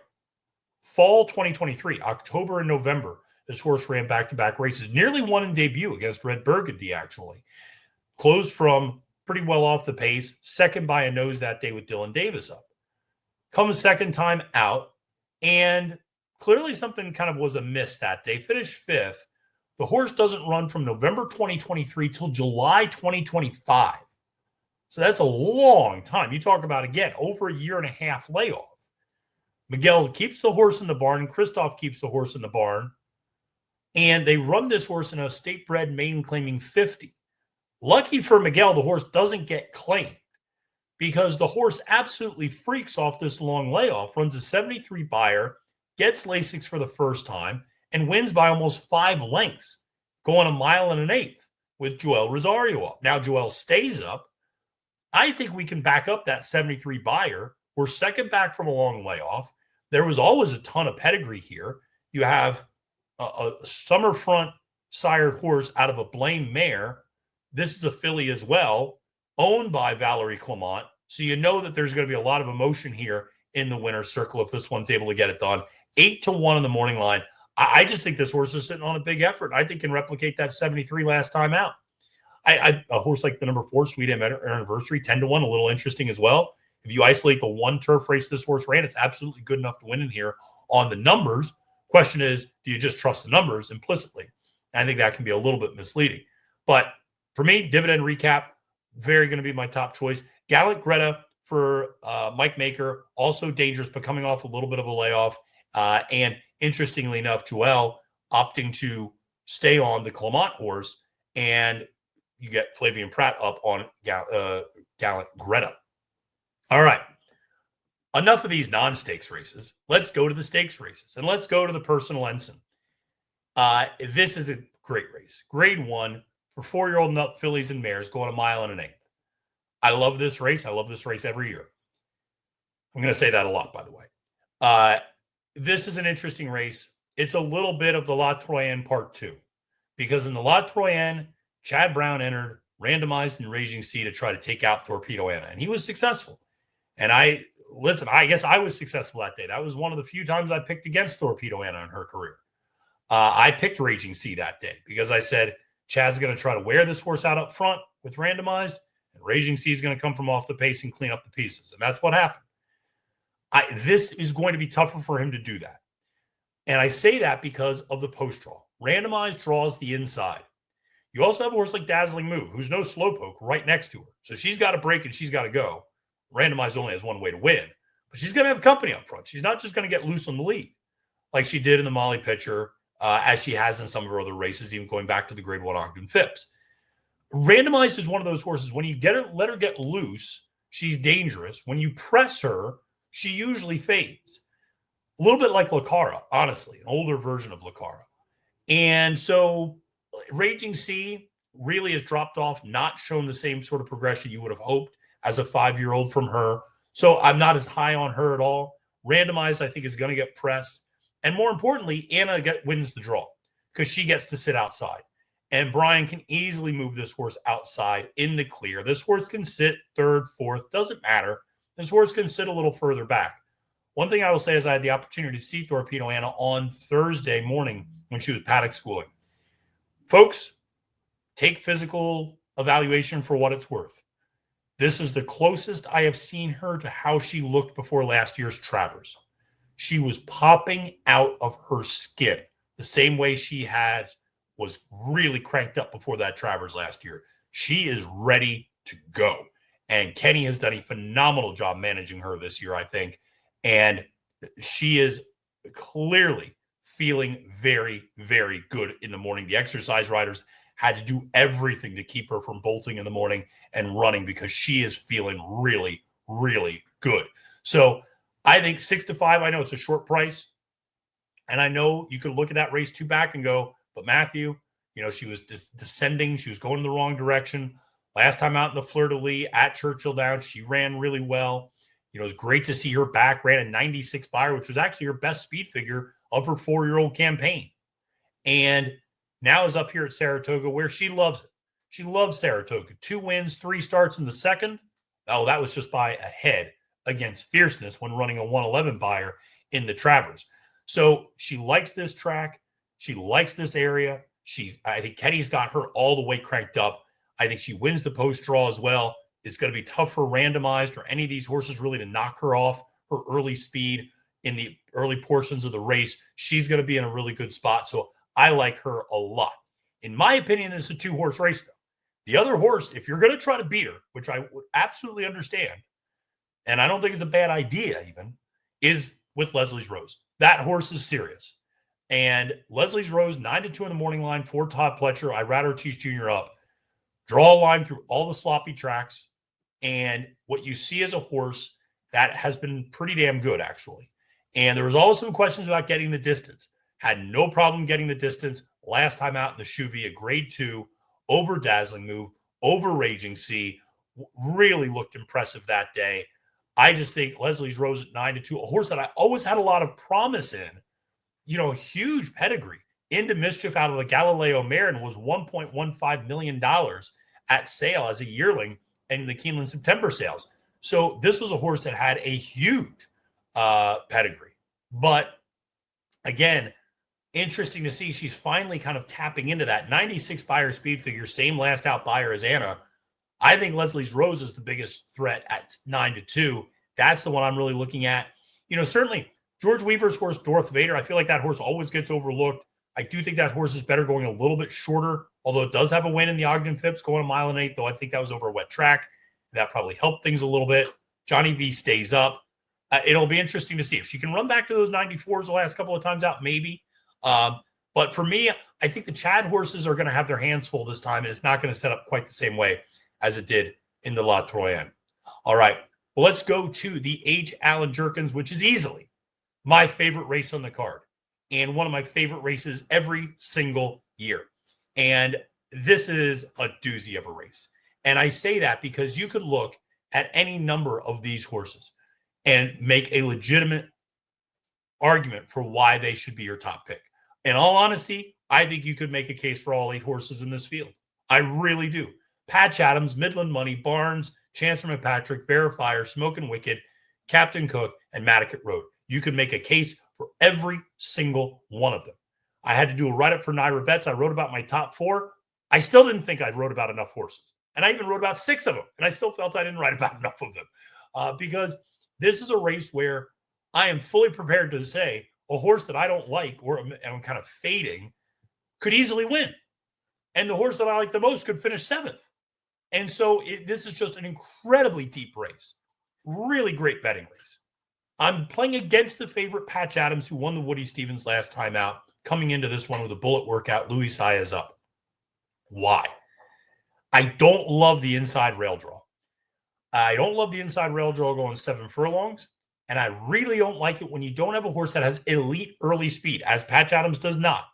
Fall 2023, October and November. This horse ran back-to-back races. Nearly won in debut against Red Burgundy, actually. Closed from pretty well off the pace. Second by a nose that day with Dylan Davis up. Comes second time out. And clearly something kind of was amiss that day. Finished 5th. The horse doesn't run from November 2023 till July 2025. So that's a long time. You talk about, again, over a year and a half layoff. Miguel keeps the horse in the barn. Christoph keeps the horse in the barn. And they run this horse in a state-bred maiden claiming 50. Lucky for Miguel, the horse doesn't get claimed because the horse absolutely freaks off this long layoff, runs a 73 buyer, gets Lasix for the first time, and wins by almost 5 lengths, going a mile and an 1/8 with Joel Rosario up. Now Joel stays up. I think we can back up that 73 buyer. We're second back from a long layoff. There was always a ton of pedigree here. You have a Summerfront sired horse out of a Blaine mare. This is a filly as well, owned by Valerie Clement. So you know that there's going to be a lot of emotion here in the winner's circle if this one's able to get it done. 8-1 in the morning line. I just think this horse is sitting on a big effort. I think can replicate that 73 last time out. A horse like the number 4, Sweet Anniversary, 10-1, a little interesting as well. If you isolate the one turf race this horse ran, it's absolutely good enough to win in here on the numbers. Question is, do you just trust the numbers implicitly? I think that can be a little bit misleading. But for me, dividend recap, very going to be my top choice. Gallant Greta for Mike Maker, also dangerous, but coming off a little bit of a layoff. And interestingly enough, Joel opting to stay on the Clement horse, and you get Flavian Pratt up on Gallant Greta. All right. Enough of these non-stakes races. Let's go to the stakes races, and let's go to the Personal Ensign. This is a great race. Grade 1 for 4-year-old nut fillies and mares going a mile and an eighth. I love this race. I love this race every year. I'm going to say that a lot, by the way. This is an interesting race. It's a little bit of the La Troyenne Part 2, because in the La Troyenne, Chad Brown entered randomized and Raging Sea to try to take out Thorpedo Anna, and he was successful. And I guess I was successful that day. That was one of the few times I picked against Thorpedo Anna in her career. I picked Raging Sea that day because I said Chad's going to try to wear this horse out up front with randomized, and Raging Sea is going to come from off the pace and clean up the pieces. And that's what happened. This is going to be tougher for him to do that. And I say that because of the post draw. Randomized draws the inside. You also have a horse like Dazzling Move, who's no slowpoke, right next to her. So she's got to break and she's got to go. Randomized only has one way to win, but she's going to have company up front. She's not just going to get loose on the lead like she did in the Molly Pitcher, as she has in some of her other races, even going back to the Grade 1 Ogden Phipps. Randomized is one of those horses. When you let her get loose, she's dangerous. When you press her, she usually fades. A little bit like Lucara, honestly, an older version of Lucara. And so Raging Sea really has dropped off, not shown the same sort of progression you would have hoped as a 5-year-old from her. So I'm not as high on her at all. Randomized, I think, is going to get pressed. And more importantly, Anna wins the draw because she gets to sit outside. And Brian can easily move this horse outside in the clear. This horse can sit third, fourth, doesn't matter. This horse can sit a little further back. One thing I will say is I had the opportunity to see Thorpedo Anna on Thursday morning when she was paddock schooling. Folks, take physical evaluation for what it's worth. This is the closest I have seen her to how she looked before last year's Travers. She was popping out of her skin the same way she was really cranked up before that Travers last year. She is ready to go. And Kenny has done a phenomenal job managing her this year, I think. And she is clearly feeling very, very good in the morning. The exercise riders had to do everything to keep her from bolting in the morning and running because she is feeling really, really good. So I think 6-5, I know it's a short price. And I know you could look at that race 2 back and go, but Matthew, she was descending. She was going in the wrong direction. Last time out in the Fleur-de-Lis at Churchill Downs, she ran really well. It was great to see her back, ran a 96 Beyer, which was actually her best speed figure of her 4-year-old campaign. And now is up here at Saratoga where she loves it. She loves Saratoga. 2 wins, 3 starts in the second. Oh, that was just by a head against Fierceness when running a 111 Beyer in the Travers. So she likes this track. She likes this area. I think Kenny's got her all the way cranked up. I think she wins the post draw as well. It's going to be tough for Randomized or any of these horses really to knock her off her early speed in the early portions of the race. She's going to be in a really good spot. So I like her a lot. In my opinion, it's a 2-horse race, though. The other horse, if you're going to try to beat her, which I would absolutely understand, and I don't think it's a bad idea even, is with Leslie's Rose. That horse is serious. And Leslie's Rose, 9-2 in the morning line for Todd Pletcher. I Rat Ortiz Jr. up. Draw a line through all the sloppy tracks. And what you see is a horse that has been pretty damn good, actually. And there was also some questions about getting the distance. Had no problem getting the distance last time out in the Chuvie, a Grade 2, over Dazzling Move, over Raging Sea. Really looked impressive that day. I just think Leslie's Rose at 9-2, a horse that I always had a lot of promise in, huge pedigree, into mischief out of the Galileo mare and was $1.15 million at sale as a yearling in the Keeneland September sales. So this was a horse that had a huge pedigree. But again, interesting to see she's finally kind of tapping into that 96 Beyer speed figure, same last out Beyer as Anna. I think Leslie's Rose is the biggest threat at 9-2. That's the one I'm really looking at. Certainly George Weaver's horse, Darth Vader, I feel like that horse always gets overlooked. I do think that horse is better going a little bit shorter, although it does have a win in the Ogden Phipps going 1.8 miles, though I think that was over a wet track. That probably helped things a little bit. Johnny V stays up. It'll be interesting to see if she can run back to those 94s the last couple of times out, maybe. But for me, I think the Chad horses are going to have their hands full this time, and it's not going to set up quite the same way as it did in the La Troyenne. All right, well, let's go to the H. Allen Jerkens, which is easily my favorite race on the card and one of my favorite races every single year. And this is a doozy of a race. And I say that because you could look at any number of these horses and make a legitimate argument for why they should be your top pick. In all honesty, I think you could make a case for all 8 horses in this field. I really do. Patch Adams, Midland Money, Barnes, Chancellor McPatrick, Verifier, Smokin' Wicked, Captain Cook, and Matticat Road. You could make a case for every single one of them. I had to do a write-up for NYRA Bets. I wrote about my top 4. I still didn't think I wrote about enough horses. And I even wrote about 6 of them. And I still felt I didn't write about enough of them. Because this is a race where I am fully prepared to say a horse that I don't like or I'm kind of fading could easily win. And the horse that I like the most could finish 7th. And so this is just an incredibly deep race. Really great betting race. I'm playing against the favorite Patch Adams, who won the Woody Stevens last time out, coming into this one with a bullet workout. Louis Saez up. Why? I don't love the inside rail draw. I don't love the inside rail draw going 7 furlongs. And I really don't like it when you don't have a horse that has elite early speed, as Patch Adams does not.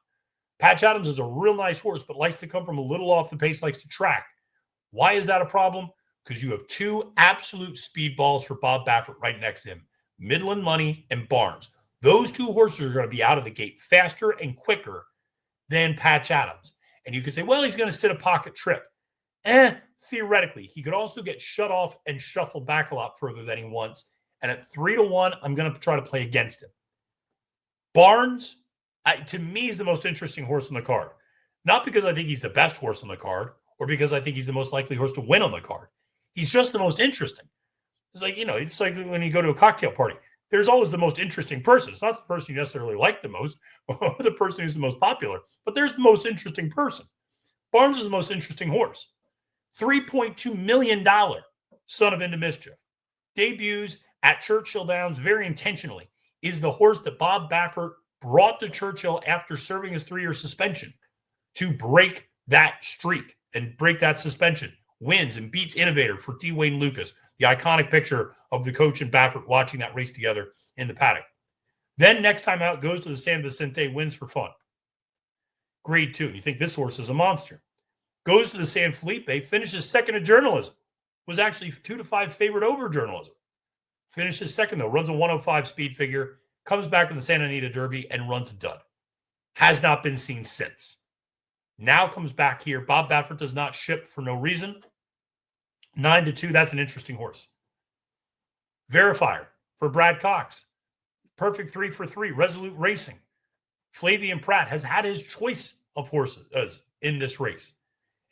Patch Adams is a real nice horse, but likes to come from a little off the pace, likes to track. Why is that a problem? Because you have 2 absolute speedballs for Bob Baffert right next to him, Midland Money and Barnes. Those 2 horses are going to be out of the gate faster and quicker than Patch Adams. And you could say, well, he's going to sit a pocket trip. Theoretically, he could also get shut off and shuffled back a lot further than he wants. And at 3-1, I'm going to try to play against him. Barnes, to me, is the most interesting horse on the card. Not because I think he's the best horse on the card or because I think he's the most likely horse to win on the card. He's just the most interesting. It's like, it's like when you go to a cocktail party. There's always the most interesting person. It's not the person you necessarily like the most or the person who's the most popular, but there's the most interesting person. Barnes is the most interesting horse. $3.2 million, son of Into Mischief. Debuts at Churchill Downs very intentionally. Is the horse that Bob Baffert brought to Churchill after serving his 3-year suspension to break that streak and break that suspension. Wins and beats Innovator for D. Wayne Lucas, the iconic picture of the coach and Baffert watching that race together in the paddock. Then next time out goes to the San Vicente, wins for fun. Grade 2. You think this horse is a monster. Goes to the San Felipe, finishes second at Journalism. Was actually 2-5 favorite over Journalism. Finishes second, though. Runs a 105 speed figure. Comes back from the Santa Anita Derby and runs a dud. Has not been seen since. Now comes back here. Bob Baffert does not ship for no reason. 9-2, that's an interesting horse. Verifier for Brad Cox. Perfect 3 for 3. Resolute Racing. Flavian Pratt has had his choice of horses in this race.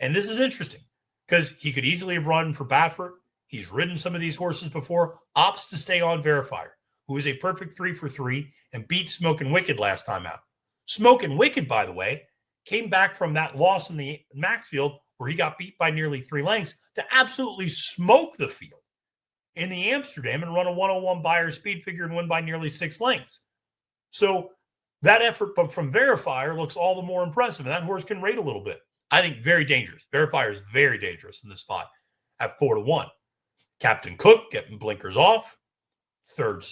And this is interesting because he could easily have run for Baffert. He's ridden some of these horses before. Opts to stay on Verifier, who is a perfect 3 for 3 and beat Smokin' Wicked last time out. Smokin' Wicked, by the way, came back from that loss in the Maxfield where he got beat by nearly 3 lengths to absolutely smoke the field in the Amsterdam and run a 101 Beyer speed figure and win by nearly 6 lengths. So that effort but from Verifier looks all the more impressive, and that horse can rate a little bit. I think very dangerous. Verifier is very dangerous in this spot at 4-1. Captain Cook getting blinkers off. Third,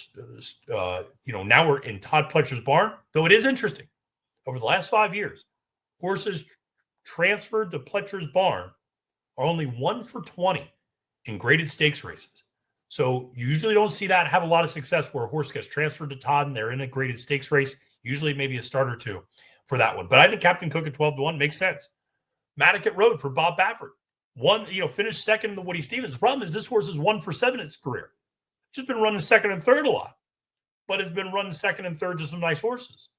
now we're in Todd Pletcher's barn, though it is interesting. Over the last 5 years, horses transferred to Pletcher's barn are only 1 for 20 in graded stakes races. So you usually don't see that have a lot of success where a horse gets transferred to Todd and they're in a graded stakes race. Usually maybe a start or two for that one. But I think Captain Cook at 12-1 makes sense. Matticat Road for Bob Baffert. Finished second in the Woody Stevens. The problem is this horse is 1 for 7 in its career. Just been running second and third a lot, but has been running second and third to some nice horses.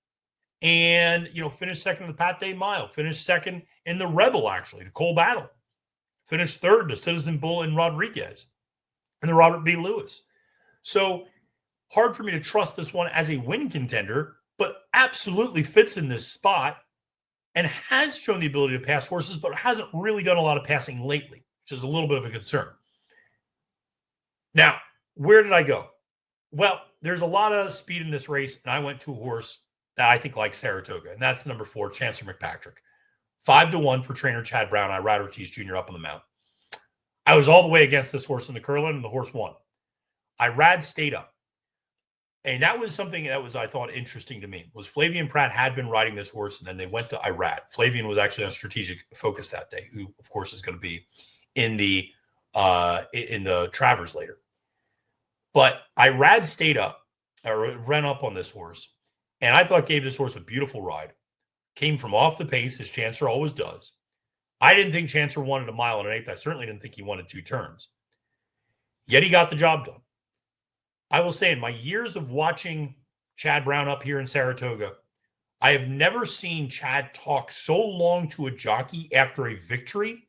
And, finished second in the Pat Day Mile, finished second in the Rebel, actually, the Cole Battle. finished third to Citizen Bull and Rodriguez and the Robert B. Lewis. So hard for me to trust this one as a win contender, but absolutely fits in this spot and has shown the ability to pass horses, but hasn't really done a lot of passing lately, which is a little bit of a concern. Now, where did I go? Well, there's a lot of speed in this race, and I went to a horse that I think likes Saratoga, and that's number 4, Chancellor McPatrick. 5-1 for trainer Chad Brown. I ride Ortiz Jr. up on the mount. I was all the way against this horse in the Curlin, and the horse won. Irad stayed up. And that was something that was, I thought, interesting to me, was Flavien Prat had been riding this horse, and then they went to Irad. Flavien was actually on Strategic Focus that day, who, of course, is going to be in the Travers later. But Irad stayed up, or ran up on this horse, and I thought gave this horse a beautiful ride. Came from off the pace, as Chancellor always does. I didn't think Chancellor wanted 1 mile and 1/8. I certainly didn't think he wanted 2 turns. Yet he got the job done. I will say, in my years of watching Chad Brown up here in Saratoga, I have never seen Chad talk so long to a jockey after a victory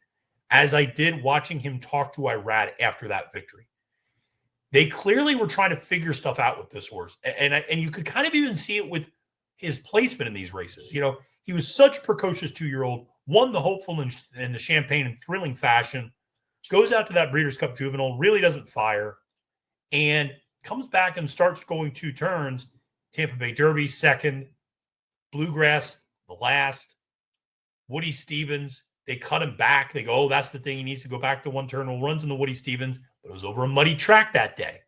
as I did watching him talk to Irad after that victory. They clearly were trying to figure stuff out with this horse. And you could kind of even see it with his placement in these races. You know, he was such a precocious 2-year-old, won the Hopeful in the Champagne in thrilling fashion, goes out to that Breeders' Cup Juvenile, really doesn't fire, and comes back and starts going 2 turns. Tampa Bay Derby, second. Bluegrass, the last. Woody Stevens, they cut him back. They go, oh, that's the thing. He needs to go back to 1 turn. Well, runs in the Woody Stevens, but it was over a muddy track that day.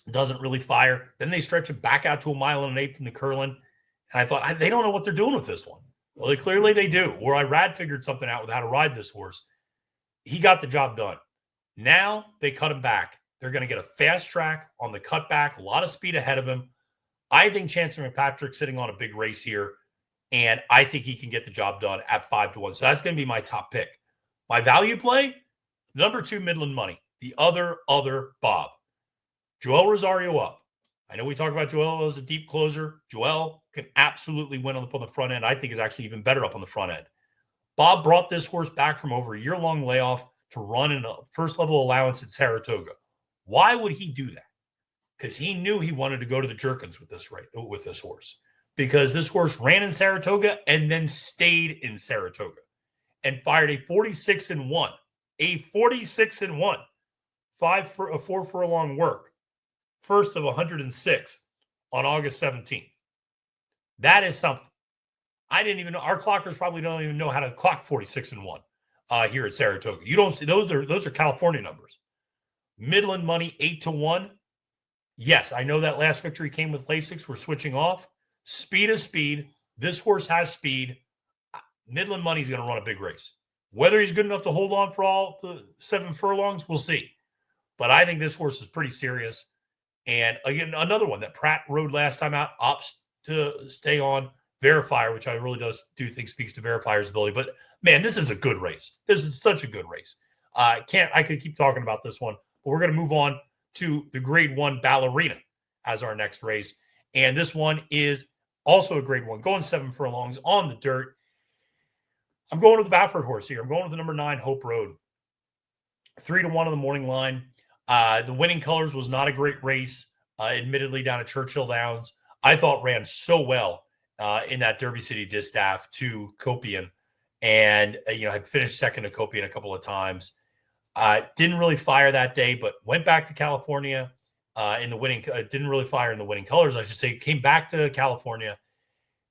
Doesn't really fire. Then they stretch him back out to 1 mile and 1/8 in the Curlin. And I thought, they don't know what they're doing with this one. Well, clearly they do. Or Irad figured something out with how to ride this horse. He got the job done. Now they cut him back. They're going to get a fast track on the cutback, a lot of speed ahead of him. I think Chancellor McPatrick's sitting on a big race here, and I think he can get the job done at 5-1. So that's going to be my top pick. My value play, number 2, Midland Money, the other Bob. Joel Rosario up. I know we talk about Joel as a deep closer. Joel can absolutely win up on the front end. I think is actually even better up on the front end. Bob brought this horse back from over a year-long layoff to run in a first-level allowance at Saratoga. Why would he do that? Because he knew he wanted to go to the Jerkens with this horse. Because this horse ran in Saratoga and then stayed in Saratoga and fired a 46-1. A 46-1. 4 furlong work. First of 106 on August 17th. That is something. I didn't even know. Our clockers probably don't even know how to clock 46-1 here at Saratoga. You don't see those are California numbers. Midland Money 8-1. Yes, I know that last victory came with Lasix. We're switching off. Speed is speed. This horse has speed. Midland Money's going to run a big race. Whether he's good enough to hold on for all the 7 furlongs, we'll see. But I think this horse is pretty serious. And again, another one that Pratt rode last time out, opts to stay on. Verifier, which I really do think speaks to Verifier's ability. But man, this is a good race. This is such a good race. I could keep talking about this one, but we're going to move on to the Grade 1 Ballerina as our next race. And this one is also a Grade 1, going 7 furlongs on the dirt. I'm going with the Baffert horse here. I'm going with the number 9, Hope Road. 3-1 on the morning line. The winning colors was not a great race, admittedly, down at Churchill Downs. I thought ran so well in that Derby City Distaff to Copian, and had finished second to Copian a couple of times. Didn't really fire that day, but went back to California in the winning. Didn't really fire in the winning colors, I should say. Came back to California,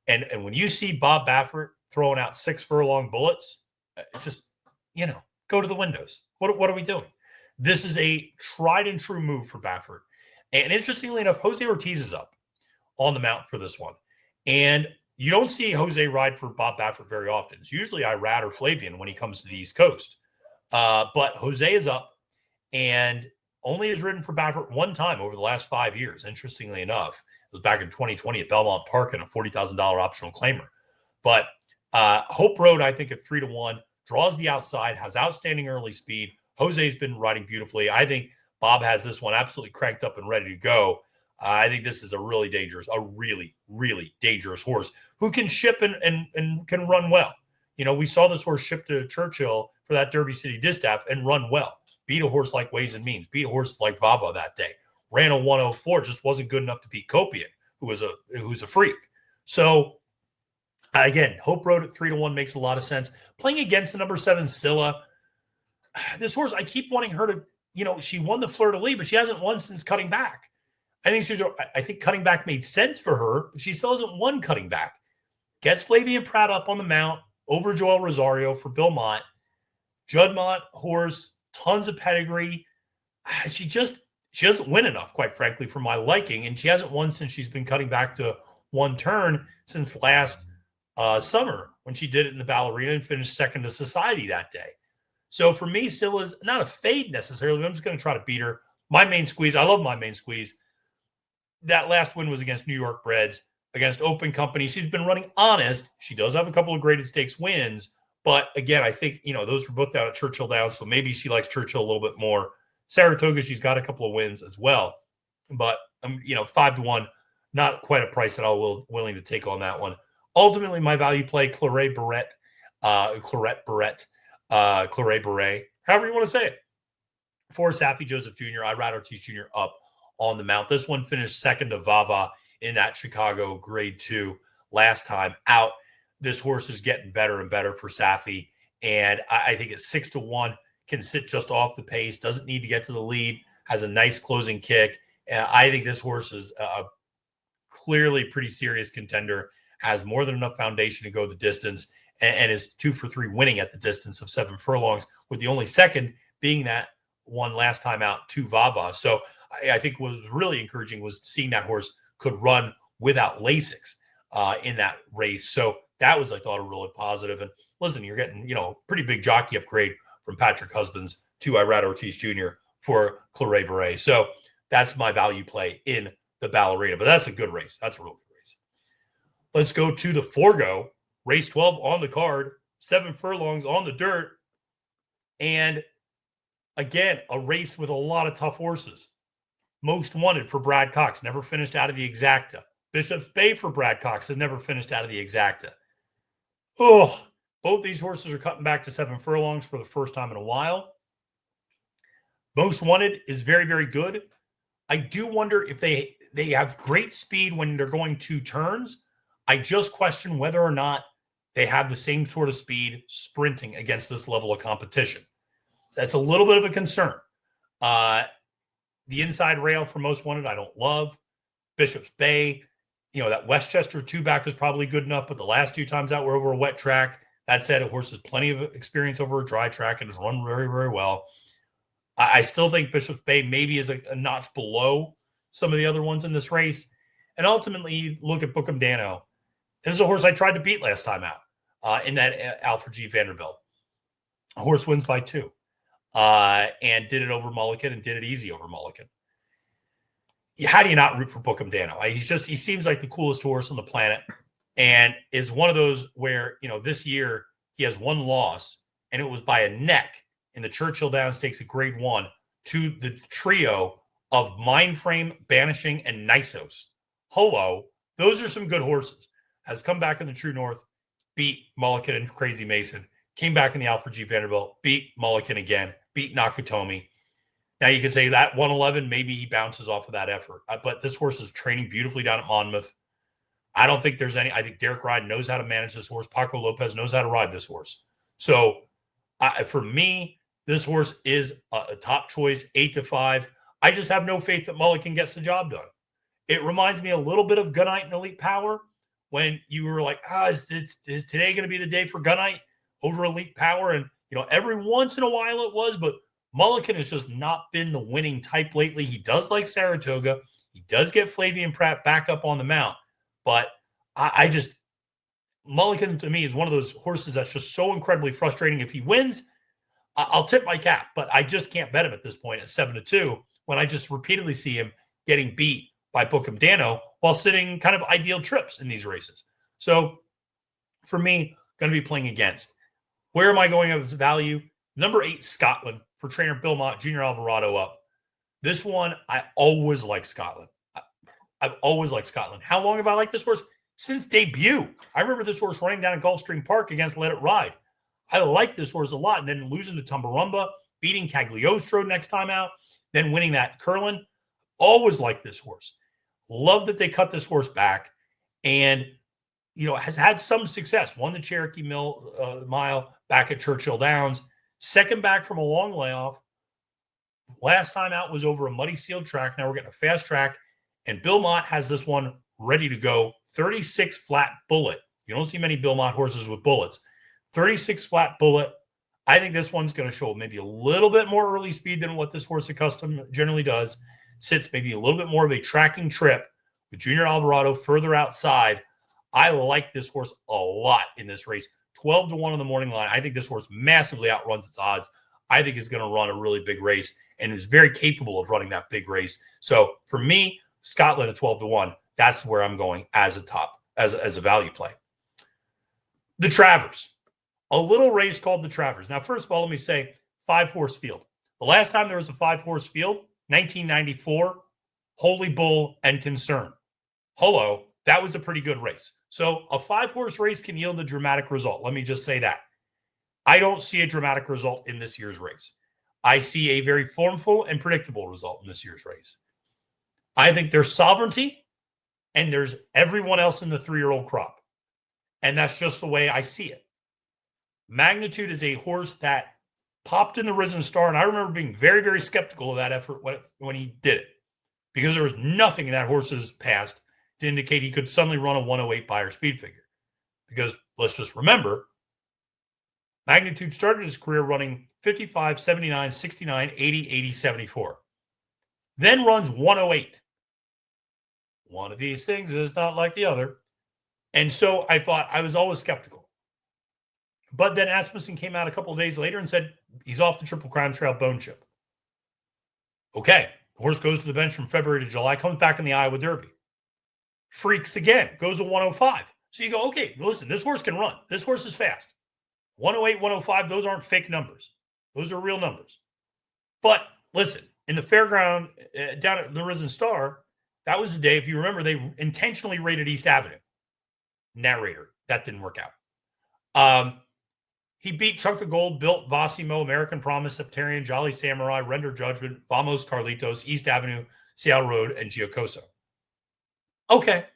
and when you see Bob Baffert throwing out 6 furlong bullets, just go to the windows. What are we doing? This is a tried and true move for Baffert. And interestingly enough, Jose Ortiz is up on the mount for this one. And you don't see Jose ride for Bob Baffert very often. It's usually Irad or Flavien when he comes to the East Coast. But Jose is up and only has ridden for Baffert 1 time over the last 5 years, interestingly enough. It was back in 2020 at Belmont Park in a $40,000 optional claimer. But Hope Road, I think, at 3-1, draws the outside, has outstanding early speed. Jose's been riding beautifully. I think Bob has this one absolutely cranked up and ready to go. I think this is a really, really dangerous horse who can ship and can run well. We saw this horse shipped to Churchill for that Derby City Distaff and run well. Beat a horse like Ways and Means. Beat a horse like Vava that day. Ran a 104, just wasn't good enough to beat Copian, who's a freak. So again, Hope Road at 3-1 makes a lot of sense. Playing against the number 7 Scylla, this horse, I keep wanting her to, she won the Fleur de Lis, but she hasn't won since Cutting Back. I think Cutting Back made sense for her, but she still hasn't won Cutting Back. Gets Flavien Prat up on the mount over Joel Rosario for Belmont. Juddmonte horse, tons of pedigree. She doesn't win enough, quite frankly, for my liking, and she hasn't won since she's been cutting back to one turn since last summer when she did it in the Ballerina and finished second to Society that day. So for me, Scylla's not a fade necessarily, but I'm just going to try to beat her. My main squeeze, I love my main squeeze. That last win was against New York Breds, against Open Company. She's been running honest. She does have a couple of graded stakes wins, but again, I think, those were both down at Churchill Downs, so maybe she likes Churchill a little bit more. Saratoga, she's got a couple of wins as well, but 5-1, not quite a price that I'm willing to take on that one. Ultimately, my value play, Claret Beret, however you want to say it, for Saffie Joseph Jr., Irad Ortiz Jr. up on the mount. This one finished second to Vava in that Chicago Grade 2 last time out. This horse is getting better and better for Saffie, and I think it's 6-1, can sit just off the pace, doesn't need to get to the lead, has a nice closing kick. And I think this horse is a clearly pretty serious contender, has more than enough foundation to go the distance, and is 2 for 3 winning at the distance of 7 furlongs, with the only second being that one last time out to Vava. So I think what was really encouraging was seeing that horse could run without Lasix in that race. So that was, I thought, a really positive. And listen, you're getting, pretty big jockey upgrade from Patrick Husbands to Irad Ortiz Jr. for Claret Beret. So that's my value play in the Ballerina. But that's a good race. That's a really good race. Let's go to the Forgo. Race 12 on the card. 7 furlongs on the dirt. And again, a race with a lot of tough horses. Most Wanted for Brad Cox, never finished out of the exacta. Bishop's Bay for Brad Cox has never finished out of the exacta. Oh, both these horses are cutting back to 7 furlongs for the first time in a while. Most Wanted is very, very good. I do wonder if they have great speed when they're going 2 turns. I just question whether or not they have the same sort of speed sprinting against this level of competition. That's a little bit of a concern. The inside rail for Most Wanted, I don't love. Bishop's Bay, that Westchester 2-back is probably good enough, but the last 2 times out were over a wet track. That said, a horse has plenty of experience over a dry track and has run very, very well. I still think Bishop's Bay maybe is a notch below some of the other ones in this race. And ultimately, you look at Bookham Dano. This is a horse I tried to beat last time out in that Alfred G. Vanderbilt. A horse wins by 2. And did it over Mulligan and did it easy over Mulligan. How do you not root for Bookham Dano? He seems like the coolest horse on the planet, and is one of those where, this year he has 1 loss, and it was by a neck in the Churchill Downs Stakes at Grade 1 to the trio of Mindframe, Banishing, and Nisos. Hello. Those are some good horses. Has come back in the True North, beat Mulligan and Crazy Mason. Came back in the Alfred G. Vanderbilt, beat Mulligan again, beat Nakatomi. Now you could say that 111, maybe he bounces off of that effort. But this horse is training beautifully down at Monmouth. I don't think there's any. I think Derek Ride knows how to manage this horse. Paco Lopez knows how to ride this horse. So for me, this horse is a top choice, 8-5. I just have no faith that Mulligan gets the job done. It reminds me a little bit of Gunite and Elite Power when you were like, is today going to be the day for Gunite over Elite Power? And, every once in a while it was, but Mulligan has just not been the winning type lately. He does like Saratoga. He does get Flavien Prat back up on the mount. But Mulligan to me is one of those horses that's just so incredibly frustrating. If he wins, I'll tip my cap, but I just can't bet him at this point at 7-2 when I just repeatedly see him getting beat by Bookham Dano while sitting kind of ideal trips in these races. So for me, going to be playing against. Where am I going as value? Number 8, Scotland for trainer Belmont, Junior Alvarado up. This one, I always like Scotland. I've always liked Scotland. How long have I liked this horse? since debut. I remember this horse running down at Gulfstream Park against Let It Ride. I like this horse a lot. And then losing to Tumbarumba, beating Cagliostro next time out, then winning that Curlin. Always liked this horse. Love that they cut this horse back and, has had some success. Won the Cherokee Mile back at Churchill Downs. Second back from a long layoff. Last time out was over a muddy sealed track. Now we're getting a fast track. And Belmont has this one ready to go. 36 flat bullet. You don't see many Belmont horses with bullets. 36 flat bullet. I think this one's going to show maybe a little bit more early speed than what this horse accustomed generally does. Sits maybe a little bit more of a tracking trip with Junior Alvarado further outside. I like this horse a lot in this race. 12-1 on the morning line. I think this horse massively outruns its odds. I think it's going to run a really big race and is very capable of running that big race. So for me, Scotland at 12-1, that's where I'm going as a top, as a value play. The Travers. A little race called the Travers. Now, first of all, let me say 5-horse field. The last time there was a 5-horse field, 1994, Holy Bull and Concern. Hello, that was a pretty good race. So a 5-horse race can yield a dramatic result. Let me just say that. I don't see a dramatic result in this year's race. I see a very formful and predictable result in this year's race. I think there's Sovereignty and there's everyone else in the 3-year-old crop. And that's just the way I see it. Magnitude is a horse that popped in the Risen Star, and I remember being very, very skeptical of that effort when he did it, because there was nothing in that horse's past to indicate he could suddenly run a 108 Beyer speed figure. Because let's just remember, Magnitude started his career running 55, 79, 69, 80, 80, 74. Then runs 108. One of these things is not like the other. And so I thought, I was always skeptical. But then Asmussen came out a couple of days later and said he's off the Triple Crown Trail bone chip. Okay, the horse goes to the bench from February to July, comes back in the Iowa Derby. Freaks again, goes to 105. So you go, okay, listen, this horse can run. This horse is fast. 108, 105, those aren't fake numbers. Those are real numbers. But listen, in the fairground down at the Risen Star, that was the day, if you remember, they intentionally rated East Avenue. Narrator, that didn't work out. He beat Chunk of Gold, Built, Vassimo, American Promise, Septarian, Jolly Samurai, Render Judgment, Vamos, Carlitos, East Avenue, Seattle Road, and Giocoso. Okay.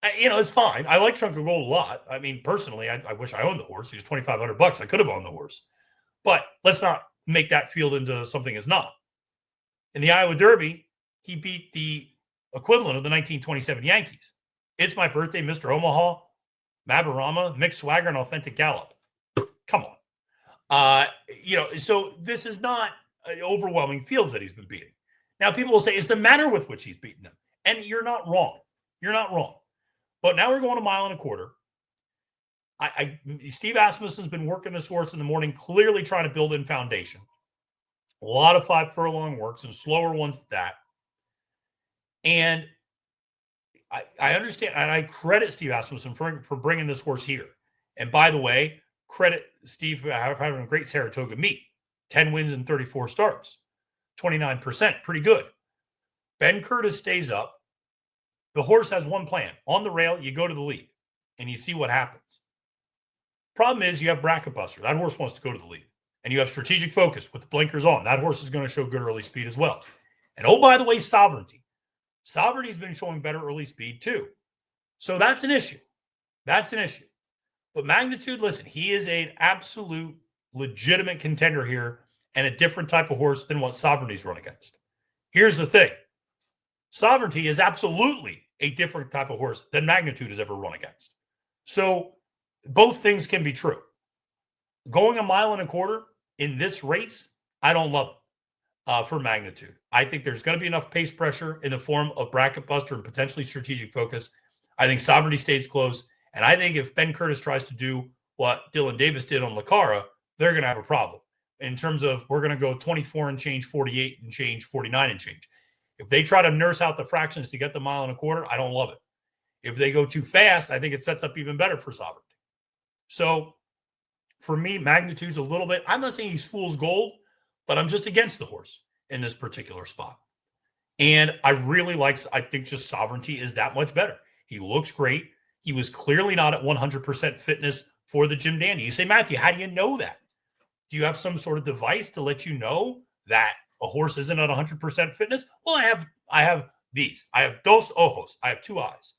It's fine. I like Chunk of Gold a lot. I mean, personally, I wish I owned the horse. He was $2,500. I could have owned the horse. But let's not make that field into something it's not. In the Iowa Derby, he beat the equivalent of the 1927 Yankees. It's My Birthday, Mr. Omaha, Mavarama, Mixed Swagger, and Authentic Gallop. Come on. So this is not overwhelming fields that he's been beating. Now, people will say, it's the manner with which he's beaten them. And you're not wrong. You're not wrong. But now we're going 1.25 miles. Steve Asmussen's been working this horse in the morning, clearly trying to build in foundation. A lot of 5 furlong works and slower ones at that. And I understand, and I credit Steve Asmussen for bringing this horse here. And by the way, credit Steve for having a great Saratoga meet. 10 wins and 34 starts. 29%, pretty good. Ben Curtis stays up. The horse has one plan. On the rail, you go to the lead, and you see what happens. Problem is, you have Bracket Buster. That horse wants to go to the lead. And you have Strategic Focus with the blinkers on. That horse is going to show good early speed as well. And oh, by the way, Sovereignty. Sovereignty's been showing better early speed too. So that's an issue. That's an issue. But Magnitude, listen, he is an absolute legitimate contender here and a different type of horse than what Sovereignty's run against. Here's the thing. Sovereignty is absolutely a different type of horse than Magnitude has ever run against. So both things can be true. Going 1.25 miles in this race, I don't love it for Magnitude. I think there's going to be enough pace pressure in the form of Bracket Buster and potentially Strategic Focus. I think Sovereignty stays close. And I think if Ben Curtis tries to do what Dylan Davis did on Lucara, they're going to have a problem. In terms of, we're going to go 24 and change, 48 and change, 49 and change. If they try to nurse out the fractions to get the 1.25 miles, I don't love it. If they go too fast, I think it sets up even better for Sovereignty. So for me, Magnitude's a little bit, I'm not saying he's fool's gold, but I'm just against the horse in this particular spot. And I really I think just Sovereignty is that much better. He looks great. He was clearly not at 100% fitness for the Jim Dandy. You say, Matthew, how do you know that? Do you have some sort of device to let you know that a horse isn't at 100% fitness? Well, I have these. I have dos ojos. I have two eyes.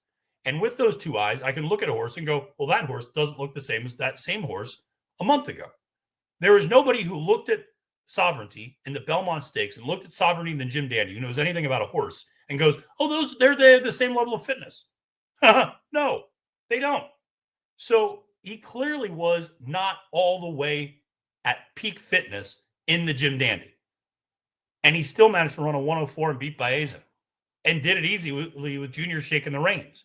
And with those two eyes, I can look at a horse and go, well, that horse doesn't look the same as that same horse a month ago. There is nobody who looked at Sovereignty in the Belmont Stakes and looked at Sovereignty in the Jim Dandy who knows anything about a horse and goes, oh, they're the same level of fitness. No, they don't. So he clearly was not all the way at peak fitness in the Jim Dandy. And he still managed to run a 104 and beat Baeza and did it easily with Junior shaking the reins.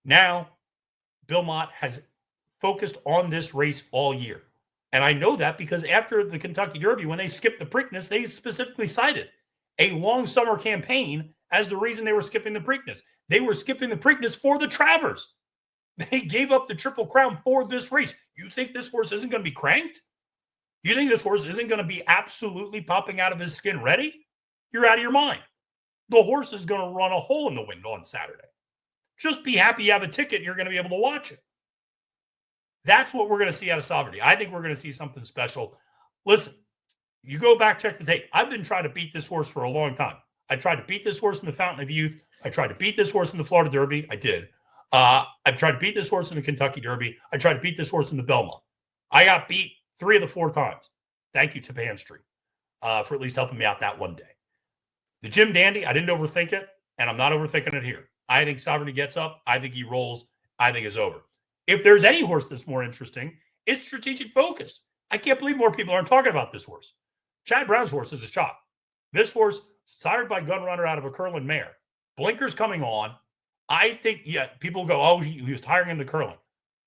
Now, Belmont has focused on this race all year. And I know that because after the Kentucky Derby, when they skipped the Preakness, they specifically cited a long summer campaign as the reason they were skipping the Preakness. They were skipping the Preakness for the Travers. They gave up the Triple Crown for this race. You think this horse isn't going to be cranked? You think this horse isn't going to be absolutely popping out of his skin ready? You're out of your mind. The horse is going to run a hole in the wind on Saturday. Just be happy you have a ticket and you're going to be able to watch it. That's what we're going to see out of Sovereignty. I think we're going to see something special. Listen, you go back, check the tape. I've been trying to beat this horse for a long time. I tried to beat this horse in the Fountain of Youth. I tried to beat this horse in the Florida Derby. I did. I've tried to beat this horse in the Kentucky Derby. I tried to beat this horse in the Belmont. I got beat 3 of the 4 times. Thank you to Pan Street for at least helping me out that one day. The Jim Dandy, I didn't overthink it, and I'm not overthinking it here. I think Sovereignty gets up. I think he rolls. I think it's over. If there's any horse that's more interesting, it's Strategic Focus. I can't believe more people aren't talking about this horse. Chad Brown's horse is a shock. This horse, sired by Gunrunner out of a Curlin mare. Blinkers coming on. I think, people go, oh, he was tiring in the Curlin.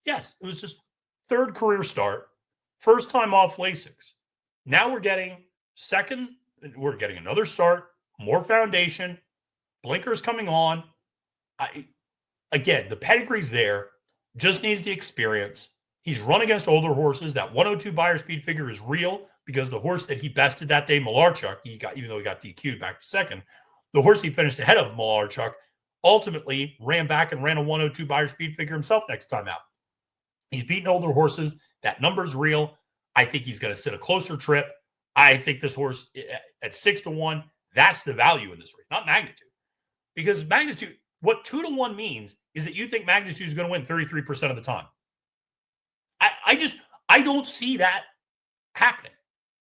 Yes, it was just 3rd career start, first time off Lasix. Now we're getting another start, more foundation, blinkers coming on. Again, the pedigree's there, just needs the experience. He's run against older horses. That 102 buyer speed figure is real because the horse that he bested that day, Malarchuk, even though he got DQ'd back to second, the horse he finished ahead of Malarchuk ultimately ran back and ran a 102 buyer speed figure himself next time out. He's beaten older horses. That number's real. I think he's going to sit a closer trip. I think this horse at 6-1, that's the value in this race, not magnitude. Because magnitude, what 2-1 means is that you think magnitude is going to win 33% of the time. I don't see that happening.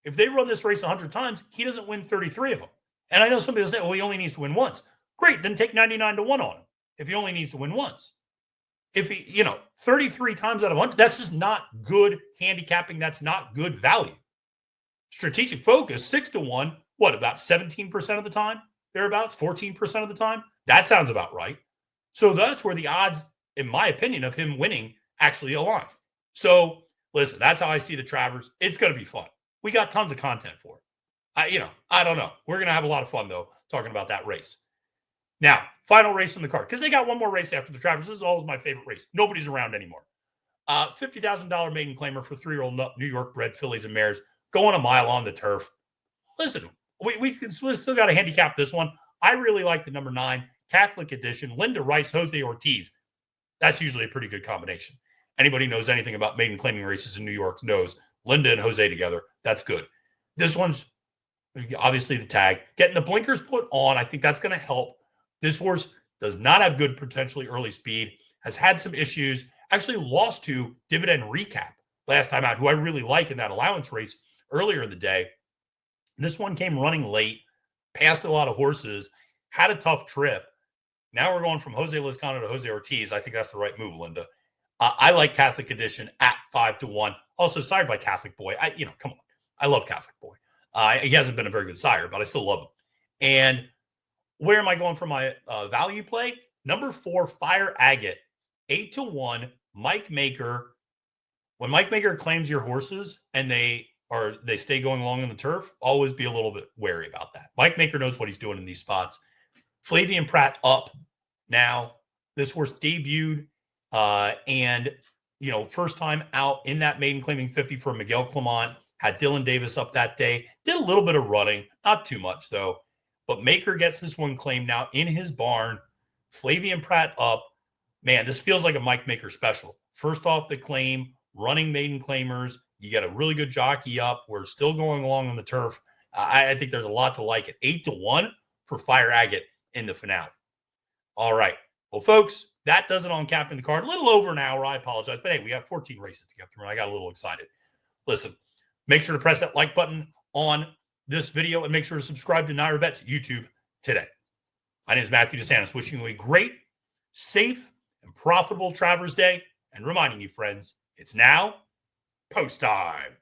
If they run this race 100 times, he doesn't win 33 of them. And I know some people say, well, he only needs to win once. Great, then take 99-1 on him if he only needs to win once. If he, 33 times out of 100, that's just not good handicapping. That's not good value. Strategic Focus, 6-1, what, about 17% of the time? Thereabouts, 14% of the time? That sounds about right. So that's where the odds, in my opinion, of him winning actually align. So, listen, that's how I see the Travers. It's going to be fun. We got tons of content for it. I don't know. We're going to have a lot of fun, though, talking about that race. Now, final race on the card, because they got one more race after the Travers. This is always my favorite race. Nobody's around anymore. $50,000 maiden claimer for 3-year-old New York bred fillies and mares going a mile on the turf. Listen, we still got to handicap this one. I really like the number 9, Catholic Edition, Linda Rice, Jose Ortiz. That's usually a pretty good combination. Anybody knows anything about maiden claiming races in New York knows Linda and Jose together. That's good. This one's obviously the tag. Getting the blinkers put on, I think that's going to help. This horse does not have good potentially early speed, has had some issues, actually lost to Dividend Recap last time out, who I really like in that allowance race earlier in the day. This one came running late, passed a lot of horses, had a tough trip. Now we're going from Jose Lizcano to Jose Ortiz. I think that's the right move, Linda. I like Catholic Edition at 5-1. Also sired by Catholic Boy. Come on. I love Catholic Boy. He hasn't been a very good sire, but I still love him. And where am I going for my value play? Number 4, Fire Agate, 8-1. Mike Maker. When Mike Maker claims your horses and they stay going along in the turf, always be a little bit wary about that. Mike Maker knows what he's doing in these spots. Flavian Pratt up now. This horse debuted and first time out in that maiden claiming 50 for Miguel Clement. Had Dylan Davis up that day. Did a little bit of running, not too much though. But Maker gets this one claimed now in his barn. Flavian Pratt up. man, this feels like a Mike Maker special. First off the claim, running maiden claimers. You got a really good jockey up. We're still going along on the turf. I think there's a lot to like it. 8-1 for Fire Agate in the finale. All right. Well, folks, that does it on Capping the Card. A little over an hour. I apologize. But hey, we have 14 races to get through, and I got a little excited. Listen, make sure to press that like button on this video and make sure to subscribe to NYRA Bets YouTube today. My name is Matthew DeSantis, wishing you a great, safe, and profitable Travers Day, and reminding you, friends, it's now post time.